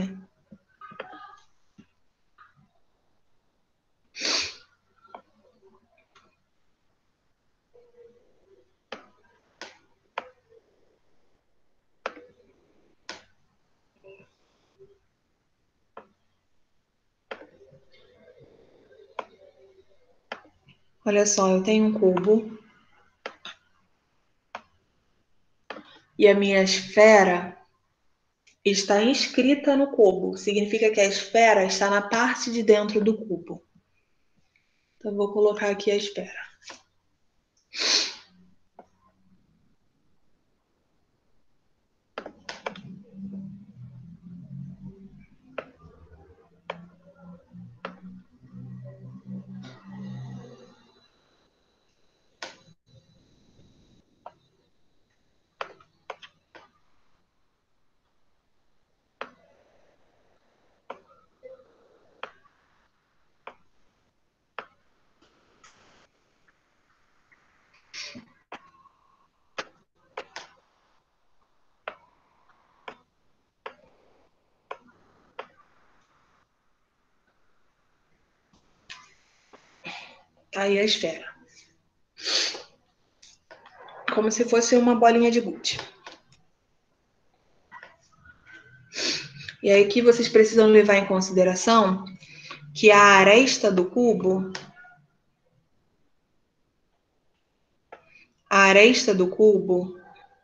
Olha só, eu tenho um cubo e a minha esfera está inscrita no cubo. Significa que a esfera está na parte de dentro do cubo. Então, eu vou colocar aqui a esfera. Aí a esfera. Como se fosse uma bolinha de gude. E aí que vocês precisam levar em consideração que a aresta do cubo,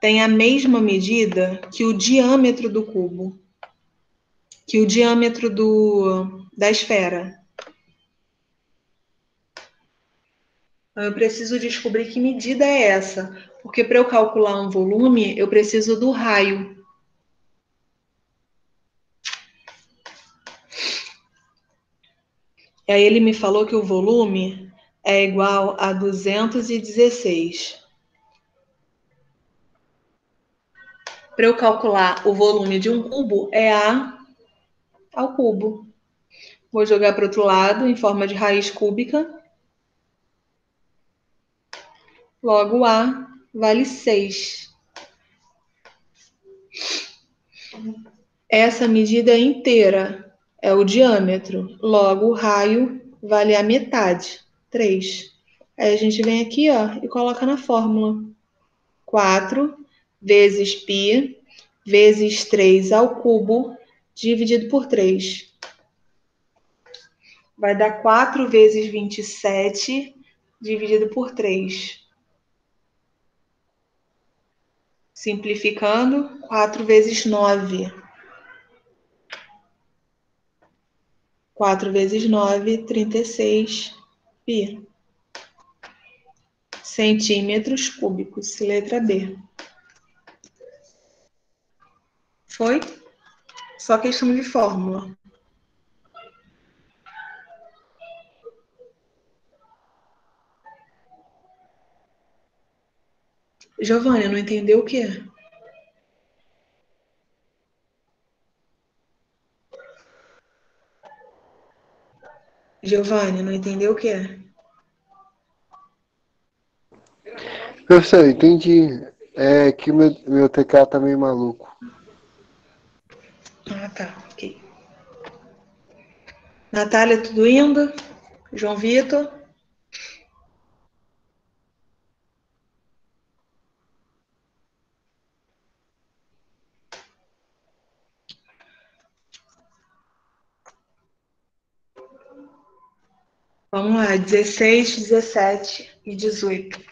tem a mesma medida que o diâmetro do cubo, que o diâmetro da esfera. Então, eu preciso descobrir que medida é essa, porque para eu calcular um volume, eu preciso do raio. E aí ele me falou que o volume é igual a 216. Para eu calcular o volume de um cubo, é A ao cubo. Vou jogar para o outro lado, em forma de raiz cúbica. Logo, A vale 6. Essa medida inteira é o diâmetro. Logo, o raio vale a metade, 3. Aí a gente vem aqui, ó, e coloca na fórmula. 4 vezes π vezes 3 ao cubo dividido por 3. Vai dar 4 vezes 27 dividido por 3. Simplificando, 4 vezes 9. 4 vezes 9, 36 pi. Centímetros cúbicos, letra B. Foi? Só questão de fórmula. Giovanni, não entendeu o quê? Giovanni, não entendeu o quê? Professor, entendi. É que meu teclado tá meio maluco. Ah, tá. Ok. Natália, tudo indo? João Vitor? Vamos lá, 16, 17 e 18.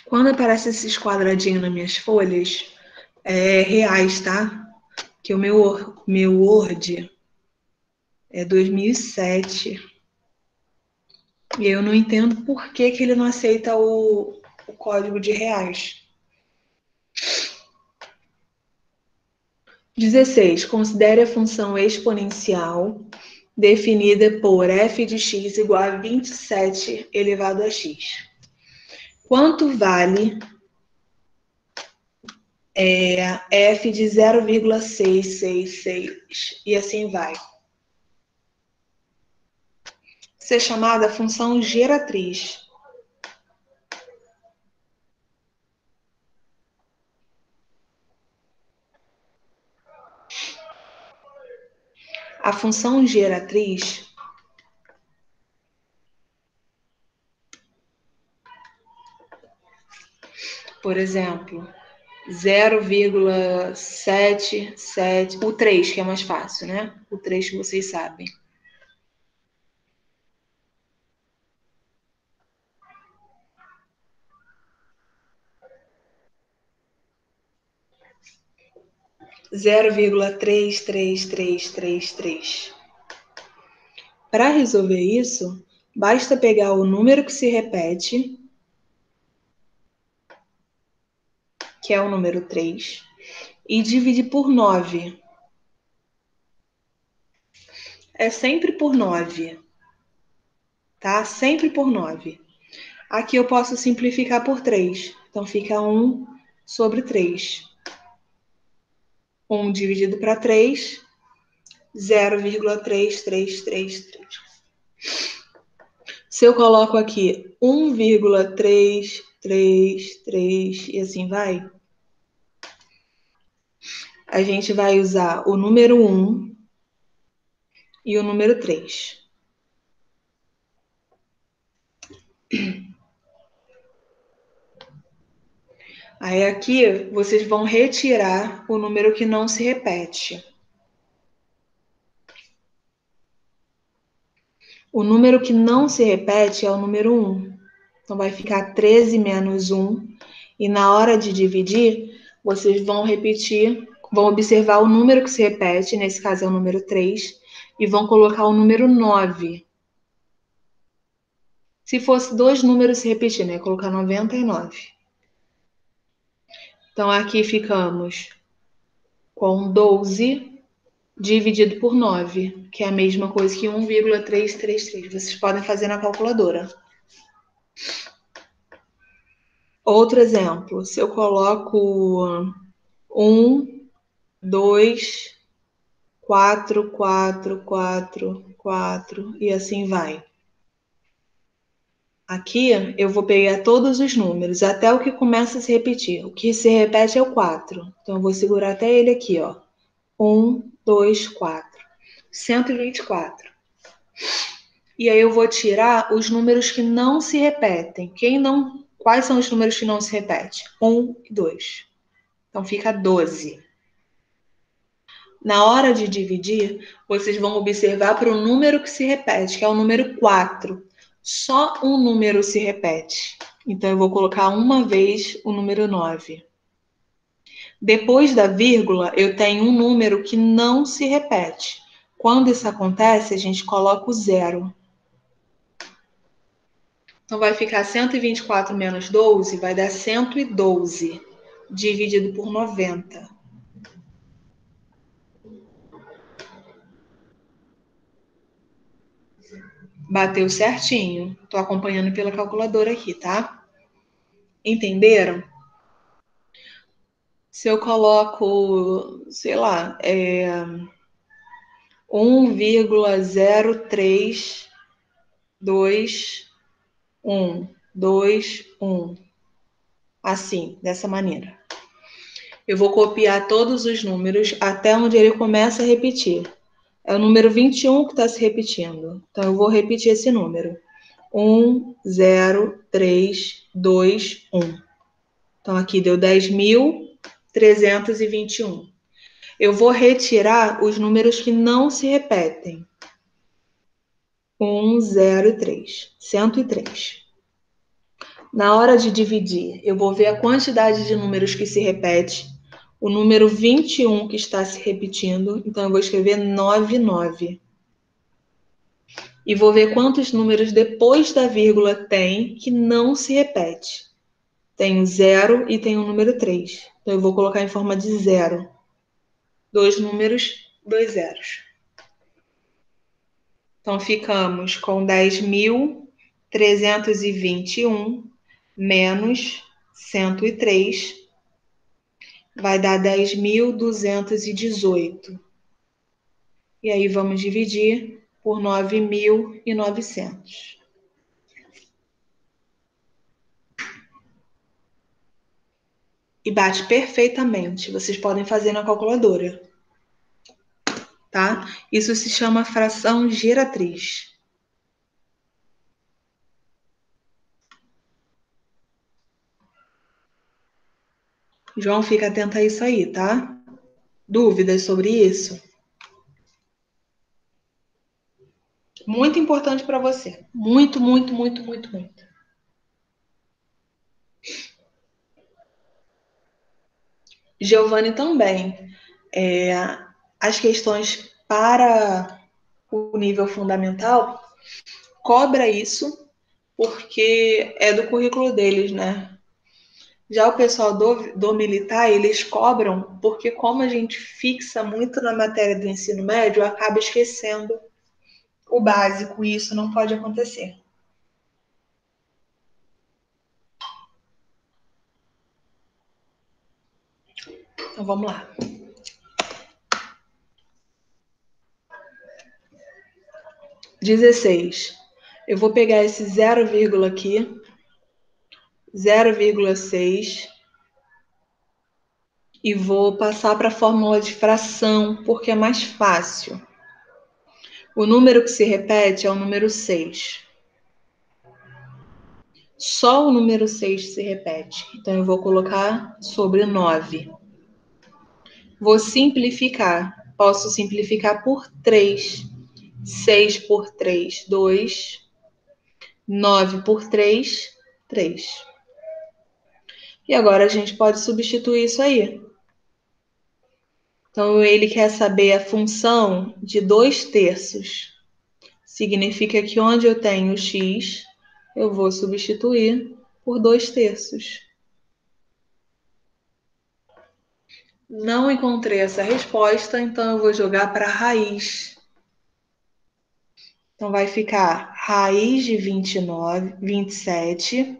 Quando aparece esses quadradinhos nas minhas folhas, é reais, tá? Que o meu Word é 2007. E eu não entendo por que ele não aceita o código de reais. 16. Considere a função exponencial definida por f de x igual a 27 elevado a x. Quanto vale f de 0,666? E assim vai. Isso é chamada função geratriz. A função geratriz, por exemplo, 0,77, o 3, que é mais fácil, né? O 3 que vocês sabem. Zero vírgula 33333. Para resolver isso, basta pegar o número que se repete, que é o número 3, e dividir por 9. É sempre por 9, tá? Sempre por 9. Aqui eu posso simplificar por 3. Então fica 1 sobre 3. 1 dividido para 3, 0,3333. Se eu coloco aqui 1,333 e assim vai, a gente vai usar o número 1 e o número 3. Aí aqui vocês vão retirar o número que não se repete. O número que não se repete é o número 1. Então vai ficar 13 menos 1. E na hora de dividir, vocês vão repetir, vão observar o número que se repete, nesse caso é o número 3, e vão colocar o número 9. Se fosse dois números se repetindo, ia colocar 99. Então aqui ficamos com 12 dividido por 9, que é a mesma coisa que 1,333. Vocês podem fazer na calculadora. Outro exemplo, se eu coloco 1, 2, 4, 4, 4, 4 e assim vai. Aqui eu vou pegar todos os números, até o que começa a se repetir. O que se repete é o 4. Então eu vou segurar até ele aqui, ó. 1, 2, 4. 124. E aí eu vou tirar os números que não se repetem. Quais são os números que não se repetem? 1 e 2. Então, fica 12. Na hora de dividir, vocês vão observar para o número que se repete, que é o número 4. Só um número se repete. Então, eu vou colocar uma vez o número 9. Depois da vírgula, eu tenho um número que não se repete. Quando isso acontece, a gente coloca o 0. Então, vai ficar 124 menos 12, vai dar 112, dividido por 90. Bateu certinho. Estou acompanhando pela calculadora aqui, tá? Entenderam? Se eu coloco, sei lá, 1,0321, assim, dessa maneira. Eu vou copiar todos os números até onde ele começa a repetir. É o número 21 que está se repetindo. Então, eu vou repetir esse número. 1,0321. Então, aqui deu 10.321. Eu vou retirar os números que não se repetem. 103. 103. Na hora de dividir, eu vou ver a quantidade de números que se repete. O número 21 que está se repetindo. Então, eu vou escrever 99. E vou ver quantos números depois da vírgula tem que não se repete. Tem o 0 e tem o número 3. Então, eu vou colocar em forma de 0. 2 números, 2 zeros. Então, ficamos com 10.321 menos 103. Vai dar 10.218. E aí, vamos dividir por 9.900. E bate perfeitamente. Vocês podem fazer na calculadora. Tá? Isso se chama fração geratriz. João, fica atento a isso aí, tá? Dúvidas sobre isso? Muito importante para você. Muito, muito, muito, muito, muito. Giovanni também. As questões para o nível fundamental cobra isso, porque é do currículo deles, né? Já o pessoal do militar, eles cobram, porque como a gente fixa muito na matéria do ensino médio, acaba esquecendo o básico, e isso não pode acontecer. Então vamos lá. 16. Eu vou pegar esse 0, aqui, 0,6, e vou passar para a fórmula de fração, porque é mais fácil. O número que se repete é o número 6. Só o número 6 se repete. Então, eu vou colocar sobre 9. Vou simplificar. Posso simplificar por 3. 6 por 3, 2. 9 por 3, 3. E agora a gente pode substituir isso aí. Então, ele quer saber a função de 2/3. Significa que onde eu tenho x, eu vou substituir por 2/3. Não encontrei essa resposta, então eu vou jogar para a raiz. Então, vai ficar raiz de 27.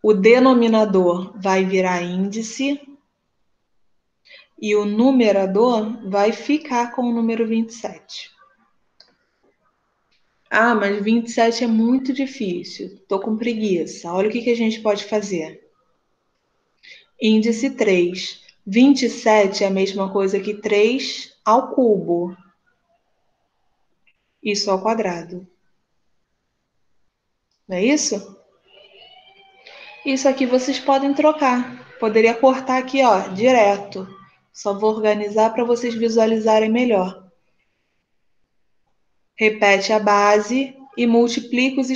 O denominador vai virar índice. E o numerador vai ficar com o número 27. Ah, mas 27 é muito difícil. Estou com preguiça. Olha o que a gente pode fazer. Índice 3. 27 é a mesma coisa que 3 ao cubo. Isso ao quadrado. Não é isso? Isso aqui vocês podem trocar. Poderia cortar aqui, ó, direto. Só vou organizar para vocês visualizarem melhor. Repete a base e multiplica os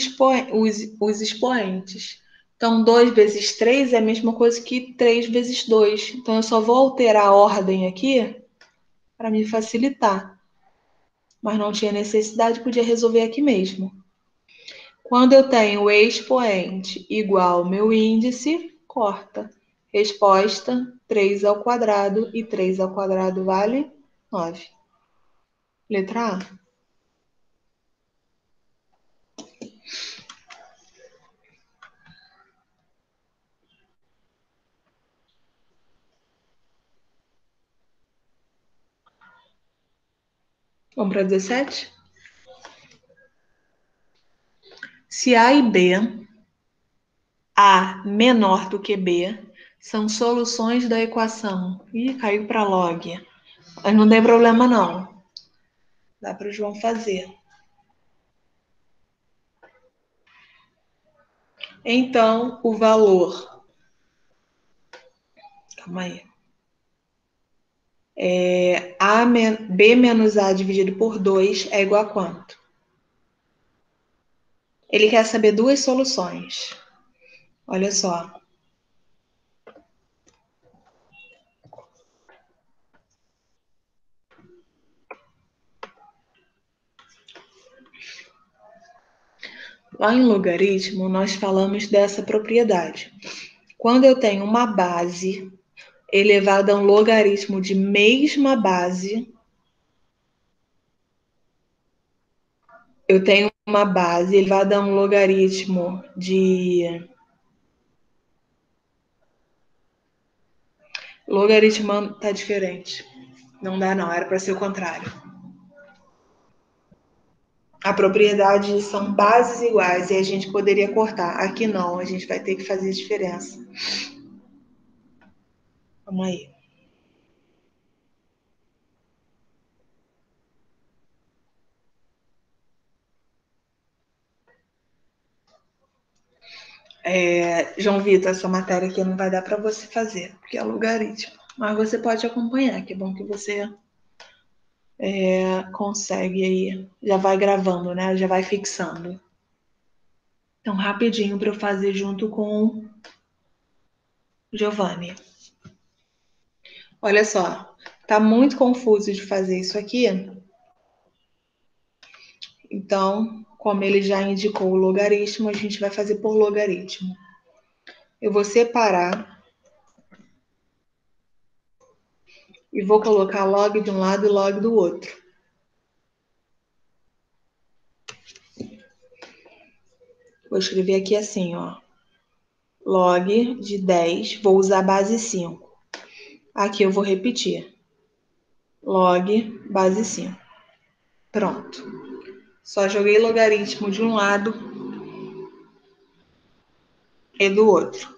expoentes. Então, 2 vezes 3 é a mesma coisa que 3 vezes 2. Então, eu só vou alterar a ordem aqui para me facilitar. Mas não tinha necessidade, podia resolver aqui mesmo. Quando eu tenho o expoente igual ao meu índice, corta. Resposta, 3 ao quadrado, e 3 ao quadrado vale 9. Letra A. Vamos para 17? Se A e B, A menor do que B, são soluções da equação. Ih, caiu para log. Mas não tem problema não. Dá para o João fazer. Então, o valor... Calma aí. B menos A dividido por 2 é igual a quanto? Ele quer saber duas soluções. Olha só. Lá em logaritmo, nós falamos dessa propriedade. Quando eu tenho uma base elevada a um logaritmo de mesma base, eu tenho uma base elevada a um logaritmo de... Logaritmando tá diferente. Não dá não, era para ser o contrário. A propriedade são bases iguais e a gente poderia cortar. Aqui não, a gente vai ter que fazer diferença. Vamos aí. João Vitor, essa matéria aqui não vai dar para você fazer, porque é logaritmo. Mas você pode acompanhar, que é bom que você consegue aí. Já vai gravando, né? Já vai fixando. Então, rapidinho para eu fazer junto com o Giovanni. Olha só, tá muito confuso de fazer isso aqui. Então, como ele já indicou o logaritmo, a gente vai fazer por logaritmo. Eu vou separar e vou colocar log de um lado e log do outro. Vou escrever aqui assim, ó. Log de 10, vou usar a base 5. Aqui eu vou repetir. Log, base 5. Pronto. Só joguei logaritmo de um lado e do outro.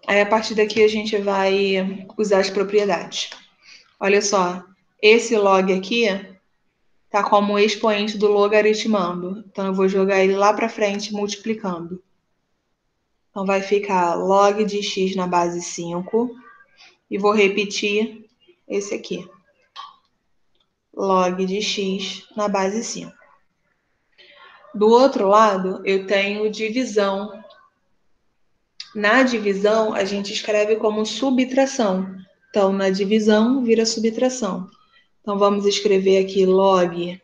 Aí, a partir daqui, a gente vai usar as propriedades. Olha só, esse log aqui tá como expoente do logaritmando. Então, eu vou jogar ele lá para frente multiplicando. Então, vai ficar log de x na base 5. E vou repetir esse aqui. Log de x na base 5. Do outro lado, eu tenho divisão. Na divisão, a gente escreve como subtração. Então, na divisão, vira subtração. Então, vamos escrever aqui log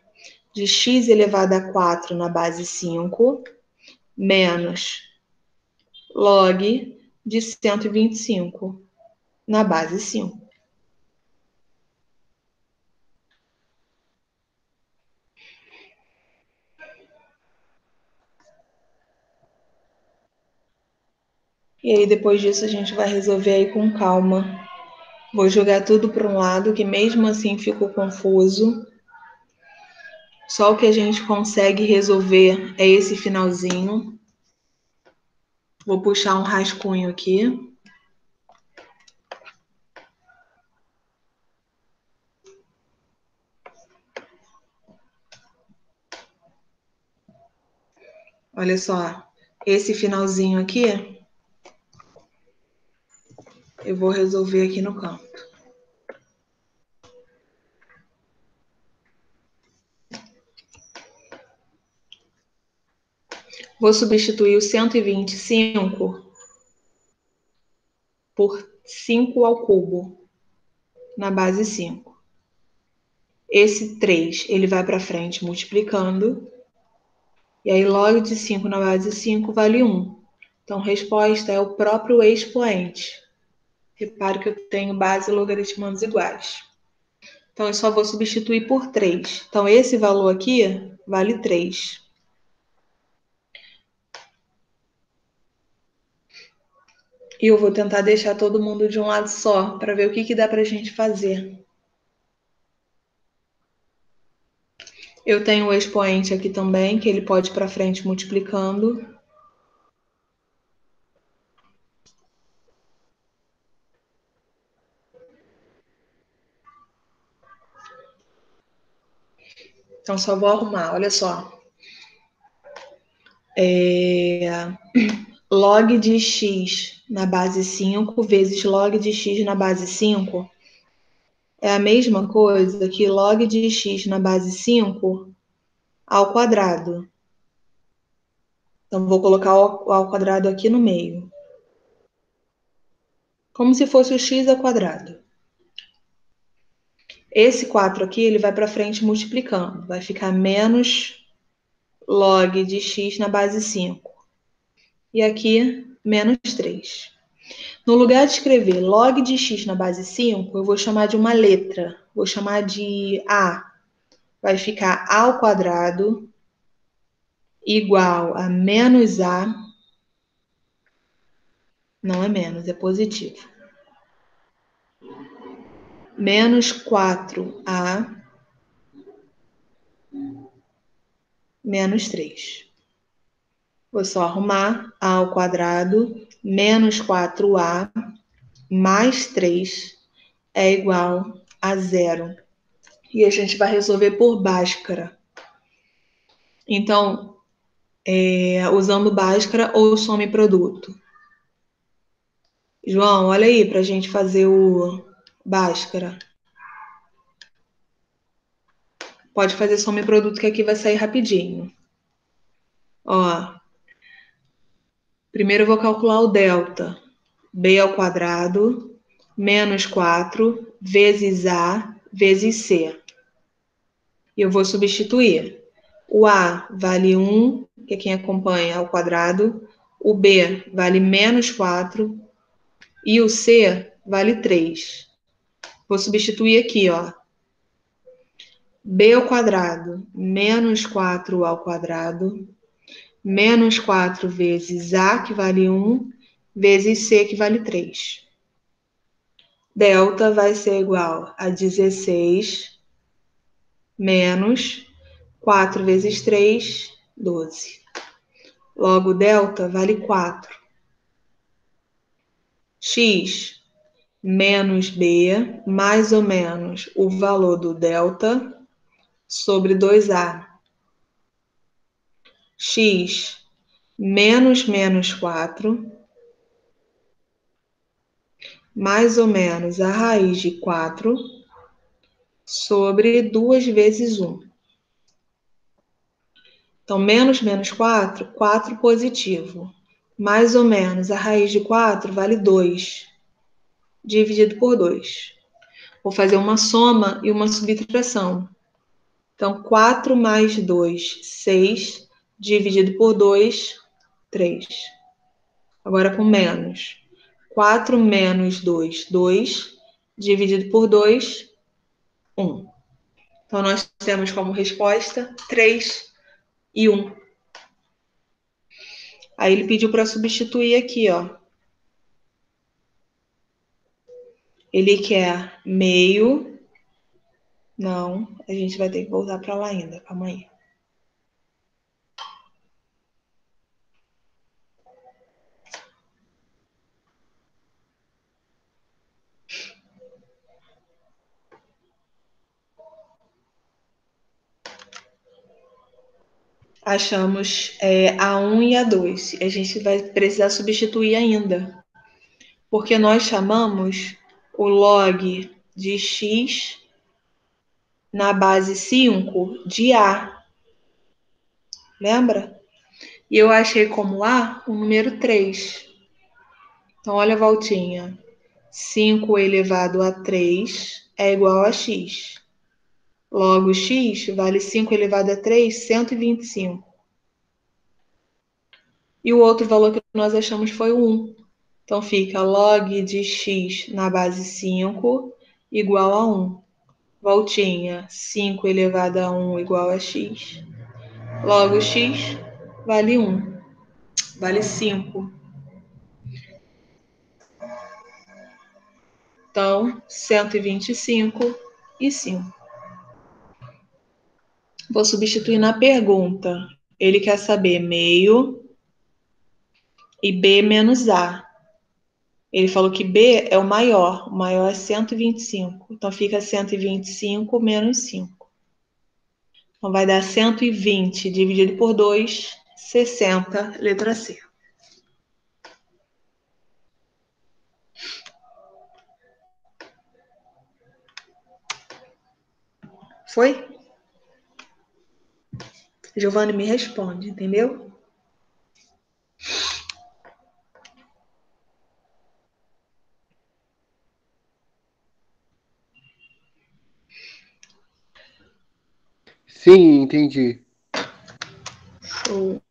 de x elevado a 4 na base 5, menos log de 125 na base 5. E aí, depois disso, a gente vai resolver aí com calma. Vou jogar tudo para um lado, que mesmo assim ficou confuso. Só o que a gente consegue resolver é esse finalzinho. Vou puxar um rascunho aqui. Olha só, esse finalzinho aqui, eu vou resolver aqui no canto. Vou substituir o 125 por 5 ao cubo, na base 5. Esse 3, ele vai para frente multiplicando, e aí log de 5 na base 5 vale 1. Então, resposta é o próprio expoente. Repare que eu tenho base e logaritmandos iguais. Então, eu só vou substituir por 3. Então, esse valor aqui vale 3. E eu vou tentar deixar todo mundo de um lado só, para ver o que dá para a gente fazer. Eu tenho o expoente aqui também, que ele pode ir para frente multiplicando. Então, só vou arrumar, olha só. Log de x na base 5 vezes log de x na base 5 é a mesma coisa que log de x na base 5 ao quadrado. Então, vou colocar o ao quadrado aqui no meio. Como se fosse o x ao quadrado. Esse 4 aqui, ele vai para frente multiplicando. Vai ficar menos log de x na base 5. E aqui, menos 3. No lugar de escrever log de x na base 5, eu vou chamar de uma letra. Vou chamar de A. Vai ficar A ao quadrado igual a menos A. Não é menos, é positivo. Menos 4A menos 3. Vou só arrumar A ao quadrado menos 4A mais 3 é igual a 0. E a gente vai resolver por Bhaskara. Então, usando Bhaskara ou some produto. João, olha aí para a gente fazer o Bhaskara. Pode fazer some produto que aqui vai sair rapidinho. Ó, primeiro eu vou calcular o delta. B ao quadrado menos 4 vezes A vezes C. E eu vou substituir. O A vale 1, que é quem acompanha ao quadrado. O B vale menos 4. E o C vale 3. Vou substituir aqui, ó. B ao quadrado menos 4 ao quadrado menos 4 vezes A, que vale 1, vezes C, que vale 3. Delta vai ser igual a 16 menos 4 vezes 3, 12. Logo, delta vale 4. X menos B, mais ou menos o valor do delta sobre 2A. X menos 4, mais ou menos a raiz de 4 sobre 2 vezes 1. Então, menos 4, 4 positivo. Mais ou menos a raiz de 4 vale 2, dividido por 2. Vou fazer uma soma e uma subtração. Então, 4 mais 2, 6, dividido por 2, 3. Agora com menos. 4 menos 2, 2, dividido por 2, 1. Então, nós temos como resposta 3 e 1. Aí ele pediu para substituir aqui, ó. Ele quer meio. Não, a gente vai ter que voltar para lá ainda. Calma aí. Achamos A1 e A2. A gente vai precisar substituir ainda, porque nós chamamos o log de x na base 5 de A. Lembra? E eu achei como A o número 3. Então, olha a voltinha. 5 elevado a 3 é igual a x. Logo, x vale 5 elevado a 3, 125. E o outro valor que nós achamos foi o 1. Então, fica log de x na base 5 igual a 1. Voltinha, 5 elevado a 1 igual a x. Logo, x vale 1. Vale 5. Então, 125 e 5. Vou substituir na pergunta. Ele quer saber meio e B menos A. Ele falou que B é o maior é 125. Então, fica 125 menos 5. Então, vai dar 120 dividido por 2, 60, letra C. Foi? Giovanni me responde, entendeu? Sim, entendi. Show.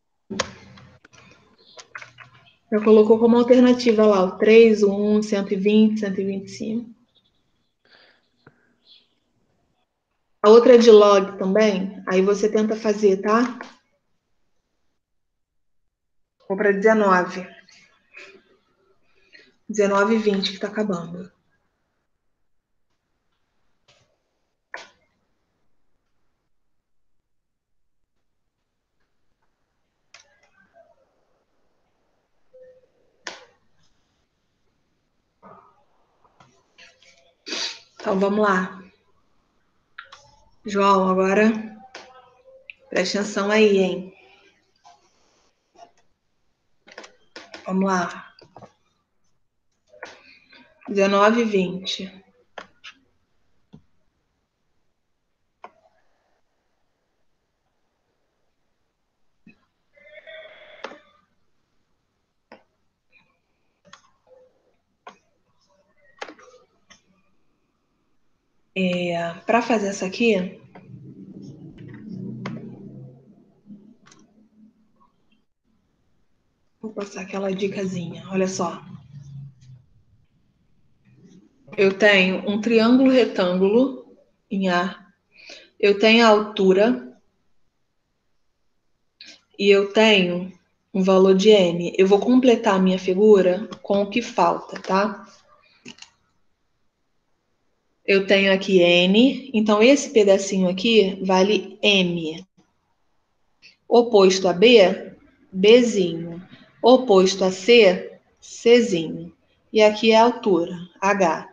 Já colocou como alternativa lá o 3, o 1, 120, 125. A outra é de log também, aí você tenta fazer, tá? Vou para 19. 19 e 20 que tá acabando. Então vamos lá. João, agora preste atenção aí, hein? Vamos lá. 19 e 20. Para fazer essa aqui, vou passar aquela dicasinha. Olha só. Eu tenho um triângulo retângulo em A. Eu tenho a altura e eu tenho um valor de n. Eu vou completar a minha figura com o que falta, tá? Eu tenho aqui n, então esse pedacinho aqui vale m. Oposto a B, Bzinho. Oposto a C, Czinho. E aqui é a altura, H.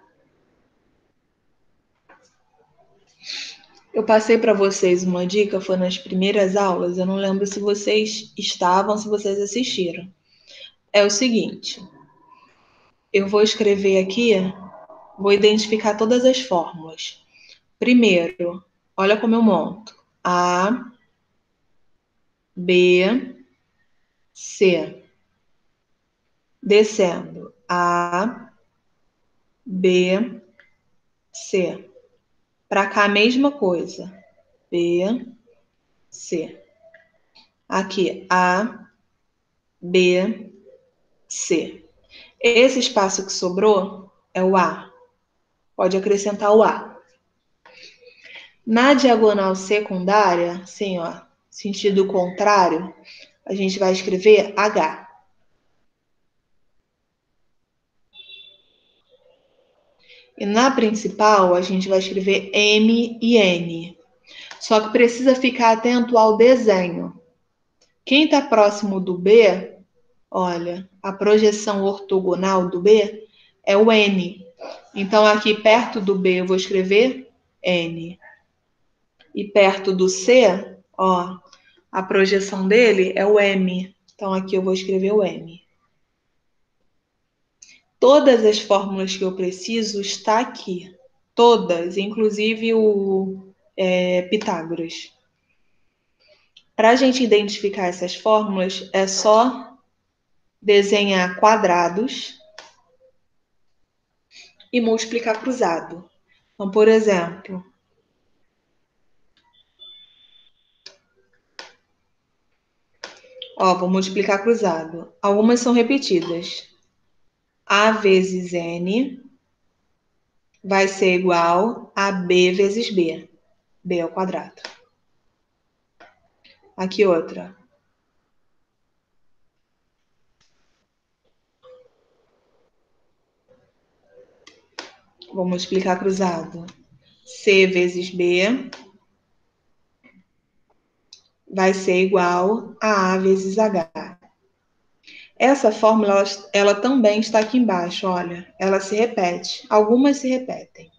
Eu passei para vocês uma dica, foi nas primeiras aulas, eu não lembro se vocês estavam, se vocês assistiram. É o seguinte, eu vou escrever aqui, vou identificar todas as fórmulas. Primeiro, olha como eu monto. A, B, C. Descendo. A, B, C. Para cá, a mesma coisa. B, C. Aqui, A, B, C. Esse espaço que sobrou é o A. Pode acrescentar o A. Na diagonal secundária, assim, ó, sentido contrário, a gente vai escrever H. E na principal, a gente vai escrever M e N. Só que precisa ficar atento ao desenho. Quem está próximo do B, olha, a projeção ortogonal do B é o N. Então, aqui perto do B eu vou escrever N. E perto do C, ó, A projeção dele é o M. Então, aqui eu vou escrever o M. Todas as fórmulas que eu preciso está aqui. Todas, inclusive o Pitágoras. Para a gente identificar essas fórmulas, é só desenhar quadrados e multiplicar cruzado. Então, por exemplo, vou multiplicar cruzado. Algumas são repetidas. A vezes N vai ser igual a B vezes B. B ao quadrado. Aqui outra. Vou multiplicar cruzado. C vezes B vai ser igual a vezes H. Essa fórmula, ela também está aqui embaixo, olha. Ela se repete. Algumas se repetem.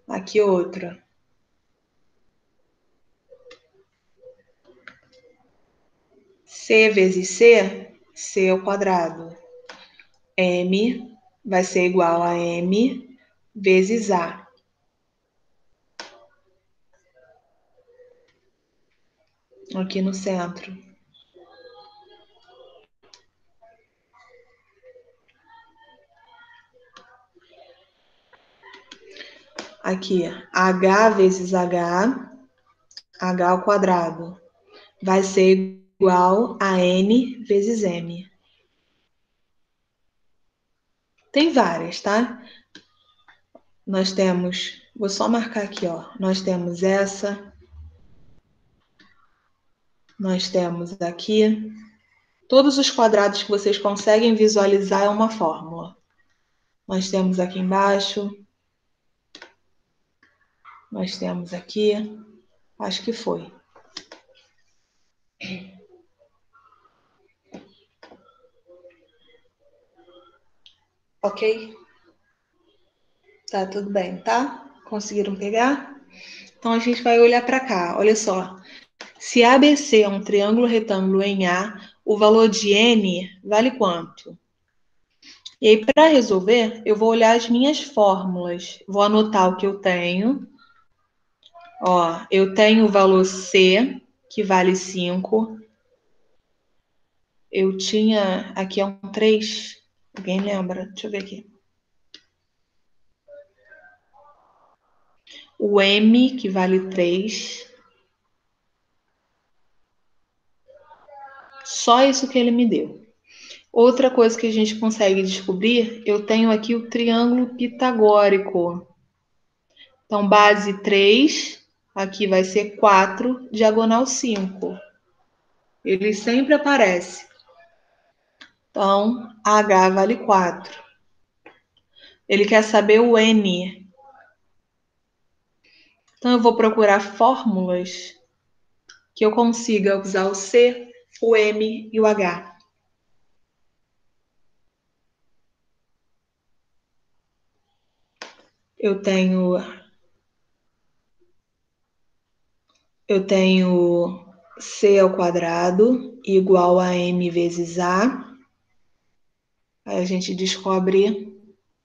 Aqui outra. C vezes C, C ao quadrado. M vai ser igual a M vezes A. Aqui no centro. Aqui, H vezes H, H ao quadrado, vai ser igual a N vezes M. Tem várias, tá? Nós temos, vou só marcar aqui, ó. Nós temos essa. Nós temos aqui. Todos os quadrados que vocês conseguem visualizar é uma fórmula. Nós temos aqui embaixo. Nós temos aqui. Acho que foi. Ok? Tá tudo bem, tá? Conseguiram pegar? Então a gente vai olhar para cá. Olha só. Se ABC é um triângulo retângulo em A, o valor de N vale quanto? E aí, para resolver, eu vou olhar as minhas fórmulas. Vou anotar o que eu tenho. Ó, eu tenho o valor C, que vale 5. Eu tinha... Aqui é um 3. Alguém lembra? Deixa eu ver aqui. O M, que vale 3. Só isso que ele me deu. Outra coisa que a gente consegue descobrir, eu tenho aqui o triângulo pitagórico. Então, base 3, aqui vai ser 4, diagonal 5. Ele sempre aparece. Então, H vale 4. Ele quer saber o N. Então, eu vou procurar fórmulas que eu consiga usar o C, o M e o H. Eu tenho C ao quadrado igual a M vezes A. Aí a gente descobre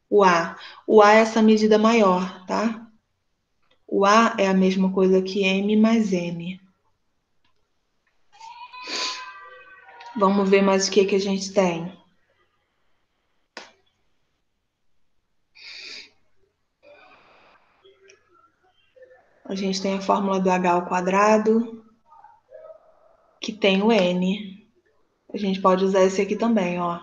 o A. O A é essa medida maior, tá? O A é a mesma coisa que M mais N. Vamos ver mais o que a gente tem. A gente tem a fórmula do H ao quadrado, que tem o N. A gente pode usar esse aqui também, ó.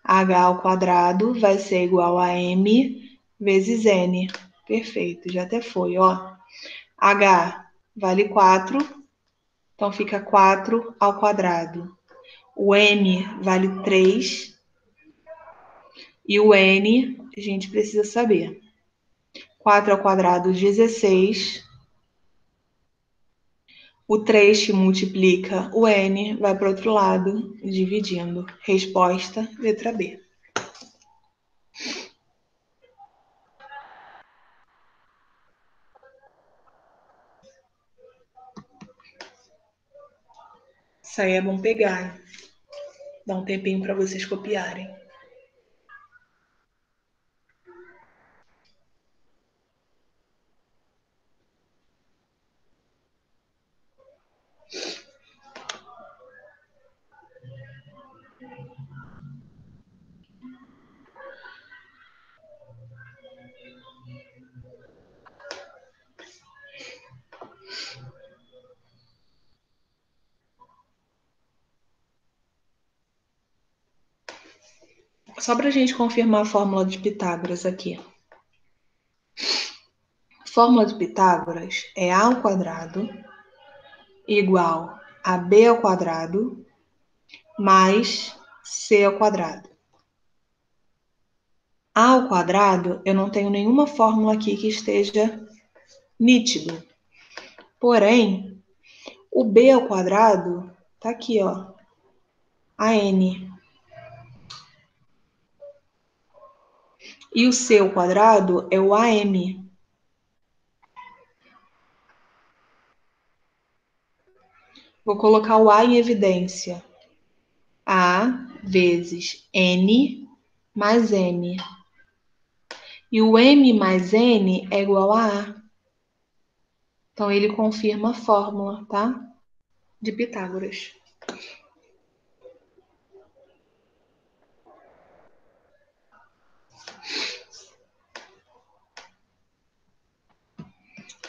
H ao quadrado vai ser igual a M vezes N. Perfeito, já até foi, ó. H vale 4, então fica 4 ao quadrado. O M vale 3 e o N a gente precisa saber. 4 ao quadrado, 16. O 3 que multiplica o N vai para o outro lado, dividindo. Resposta, letra B. Isso aí é bom pegar. Dá um tempinho para vocês copiarem. Só para a gente confirmar a fórmula de Pitágoras aqui. A fórmula de Pitágoras é a ao quadrado igual a b ao quadrado mais c ao quadrado. A ao quadrado, eu não tenho nenhuma fórmula aqui que esteja nítido. Porém, o b ao quadrado tá aqui, ó, a n. E o c ao quadrado é o am. Vou colocar o a em evidência. A vezes n mais m. E o m mais n é igual a A. Então, ele confirma a fórmula, tá? De Pitágoras.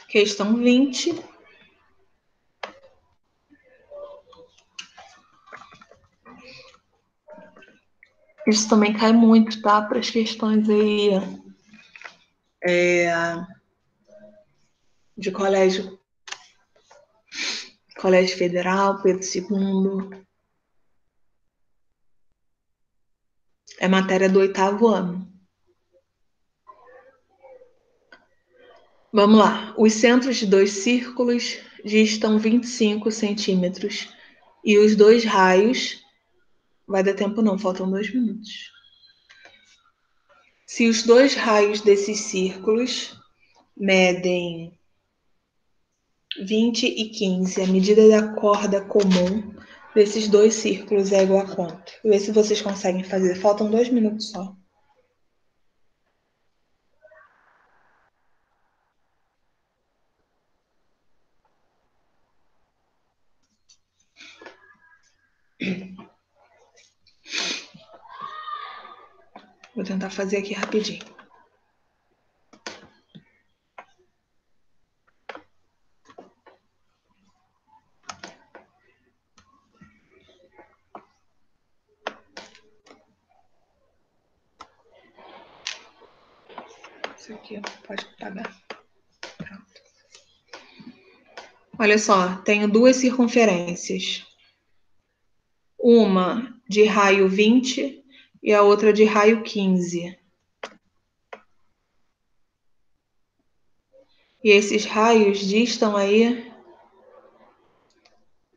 Questão 20. Isso também cai muito, tá? Para as questões aí de colégio Federal, Pedro II. É matéria do 8º ano. Vamos lá. Os centros de dois círculos distam 25 centímetros. E os dois raios... Vai dar tempo não, faltam 2 minutos. Se os dois raios desses círculos medem 20 e 15, a medida da corda comum desses dois círculos é igual a quanto? Vê se vocês conseguem fazer. Faltam 2 minutos só. Vou tentar fazer aqui rapidinho. Isso aqui pode pagar. Pronto. Olha só, tenho duas circunferências. Uma de raio 20 e a outra de raio 15. E esses raios distam aí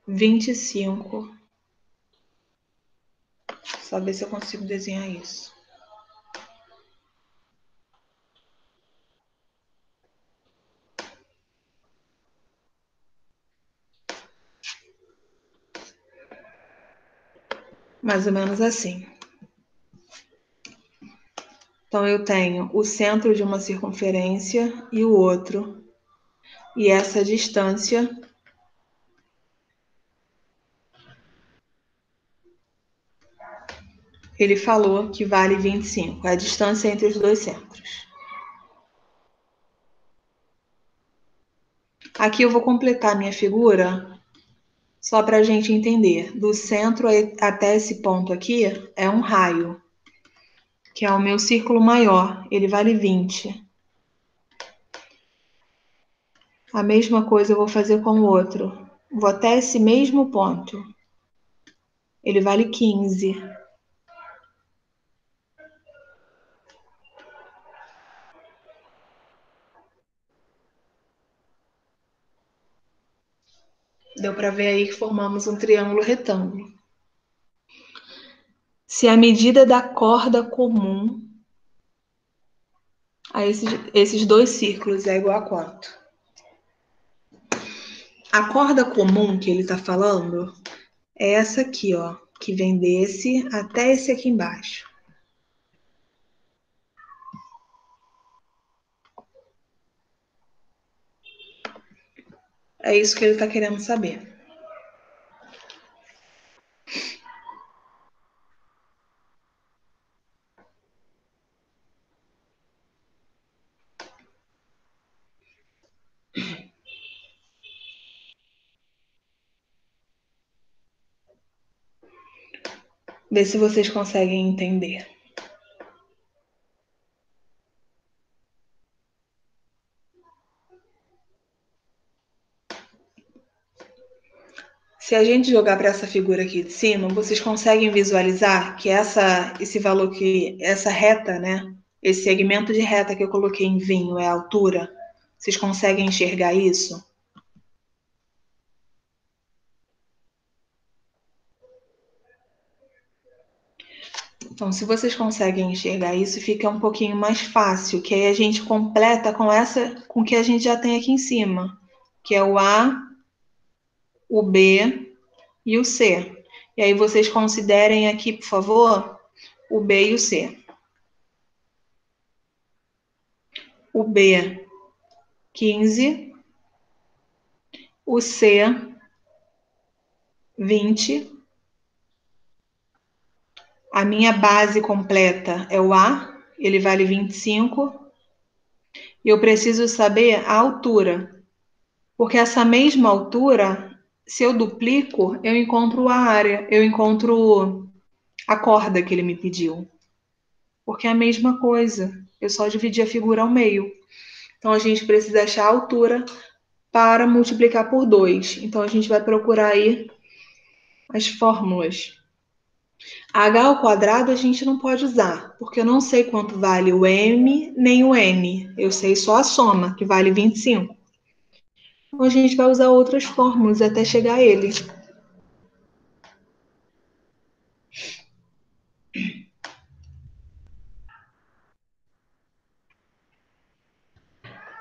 25. Só ver se eu consigo desenhar isso. Mais ou menos assim. Então, eu tenho o centro de uma circunferência e o outro. E essa distância ele falou que vale 25. É a distância entre os dois centros. Aqui eu vou completar minha figura só para a gente entender. Do centro até esse ponto aqui é um raio, que é o meu círculo maior. Ele vale 20. A mesma coisa eu vou fazer com o outro. Vou até esse mesmo ponto. Ele vale 15. Deu para ver aí que formamos um triângulo retângulo. Se a medida da corda comum a esses dois círculos é igual a quanto? A corda comum que ele está falando é essa aqui, ó, que vem desse até esse aqui embaixo. É isso que ele está querendo saber. Vê se vocês conseguem entender. Se a gente jogar para essa figura aqui de cima, vocês conseguem visualizar que esse valor essa reta, né? Esse segmento de reta que eu coloquei em vinho é a altura? Vocês conseguem enxergar isso? Então, se vocês conseguem enxergar isso, fica um pouquinho mais fácil, que aí a gente completa com o que a gente já tem aqui em cima, que é o A, o B e o C. E aí vocês considerem aqui, por favor, o B e o C. O B, 15, o C, 20. A minha base completa é o A, ele vale 25. E eu preciso saber a altura, porque essa mesma altura, se eu duplico, eu encontro a área, eu encontro a corda que ele me pediu. Porque é a mesma coisa, eu só dividi a figura ao meio. Então a gente precisa achar a altura para multiplicar por 2. Então a gente vai procurar aí as fórmulas. H ao quadrado a gente não pode usar, porque eu não sei quanto vale o M nem o N. Eu sei só a soma, que vale 25. Então a gente vai usar outras fórmulas até chegar a ele.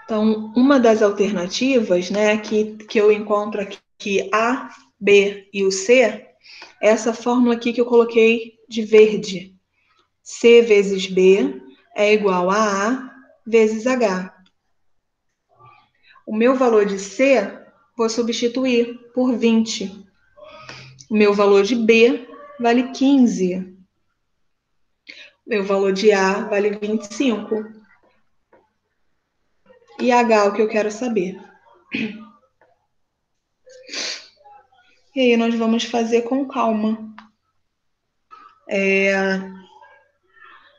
Então, uma das alternativas, né, que eu encontro aqui, A, B e o C, é essa fórmula aqui que eu coloquei de verde. C vezes B é igual a A vezes H. O meu valor de C, vou substituir por 20. O meu valor de B vale 15. O meu valor de A vale 25. E H é o que eu quero saber. E aí nós vamos fazer com calma.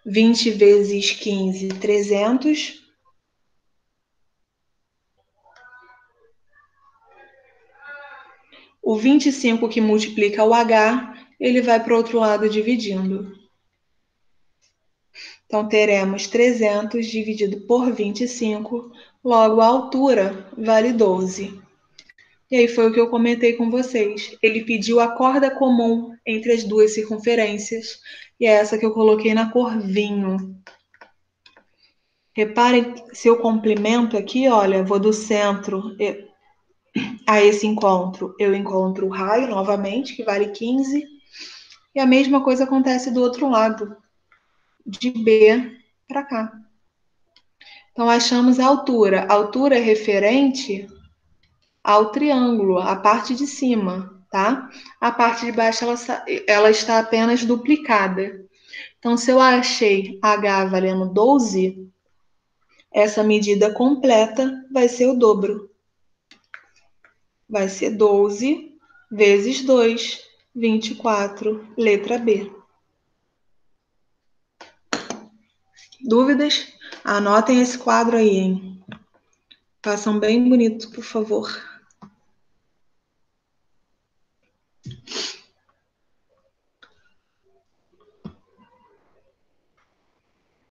20 vezes 15, 300. O 25 que multiplica o H, ele vai para o outro lado dividindo. Então, teremos 300 dividido por 25, logo a altura vale 12. E aí foi o que eu comentei com vocês. Ele pediu a corda comum entre as duas circunferências, e é essa que eu coloquei na cor vinho. Reparem, se eu complemento aqui, olha, vou do centro a esse encontro. Eu encontro o raio novamente, que vale 15, e a mesma coisa acontece do outro lado, de B para cá. Então, achamos a altura. A altura é referente ao triângulo, a parte de cima, tá? A parte de baixo, ela está apenas duplicada. Então, se eu achei H valendo 12, essa medida completa vai ser o dobro. Vai ser 12 vezes 2, 24, letra B. Dúvidas? Anotem esse quadro aí, hein? Façam bem bonito, por favor.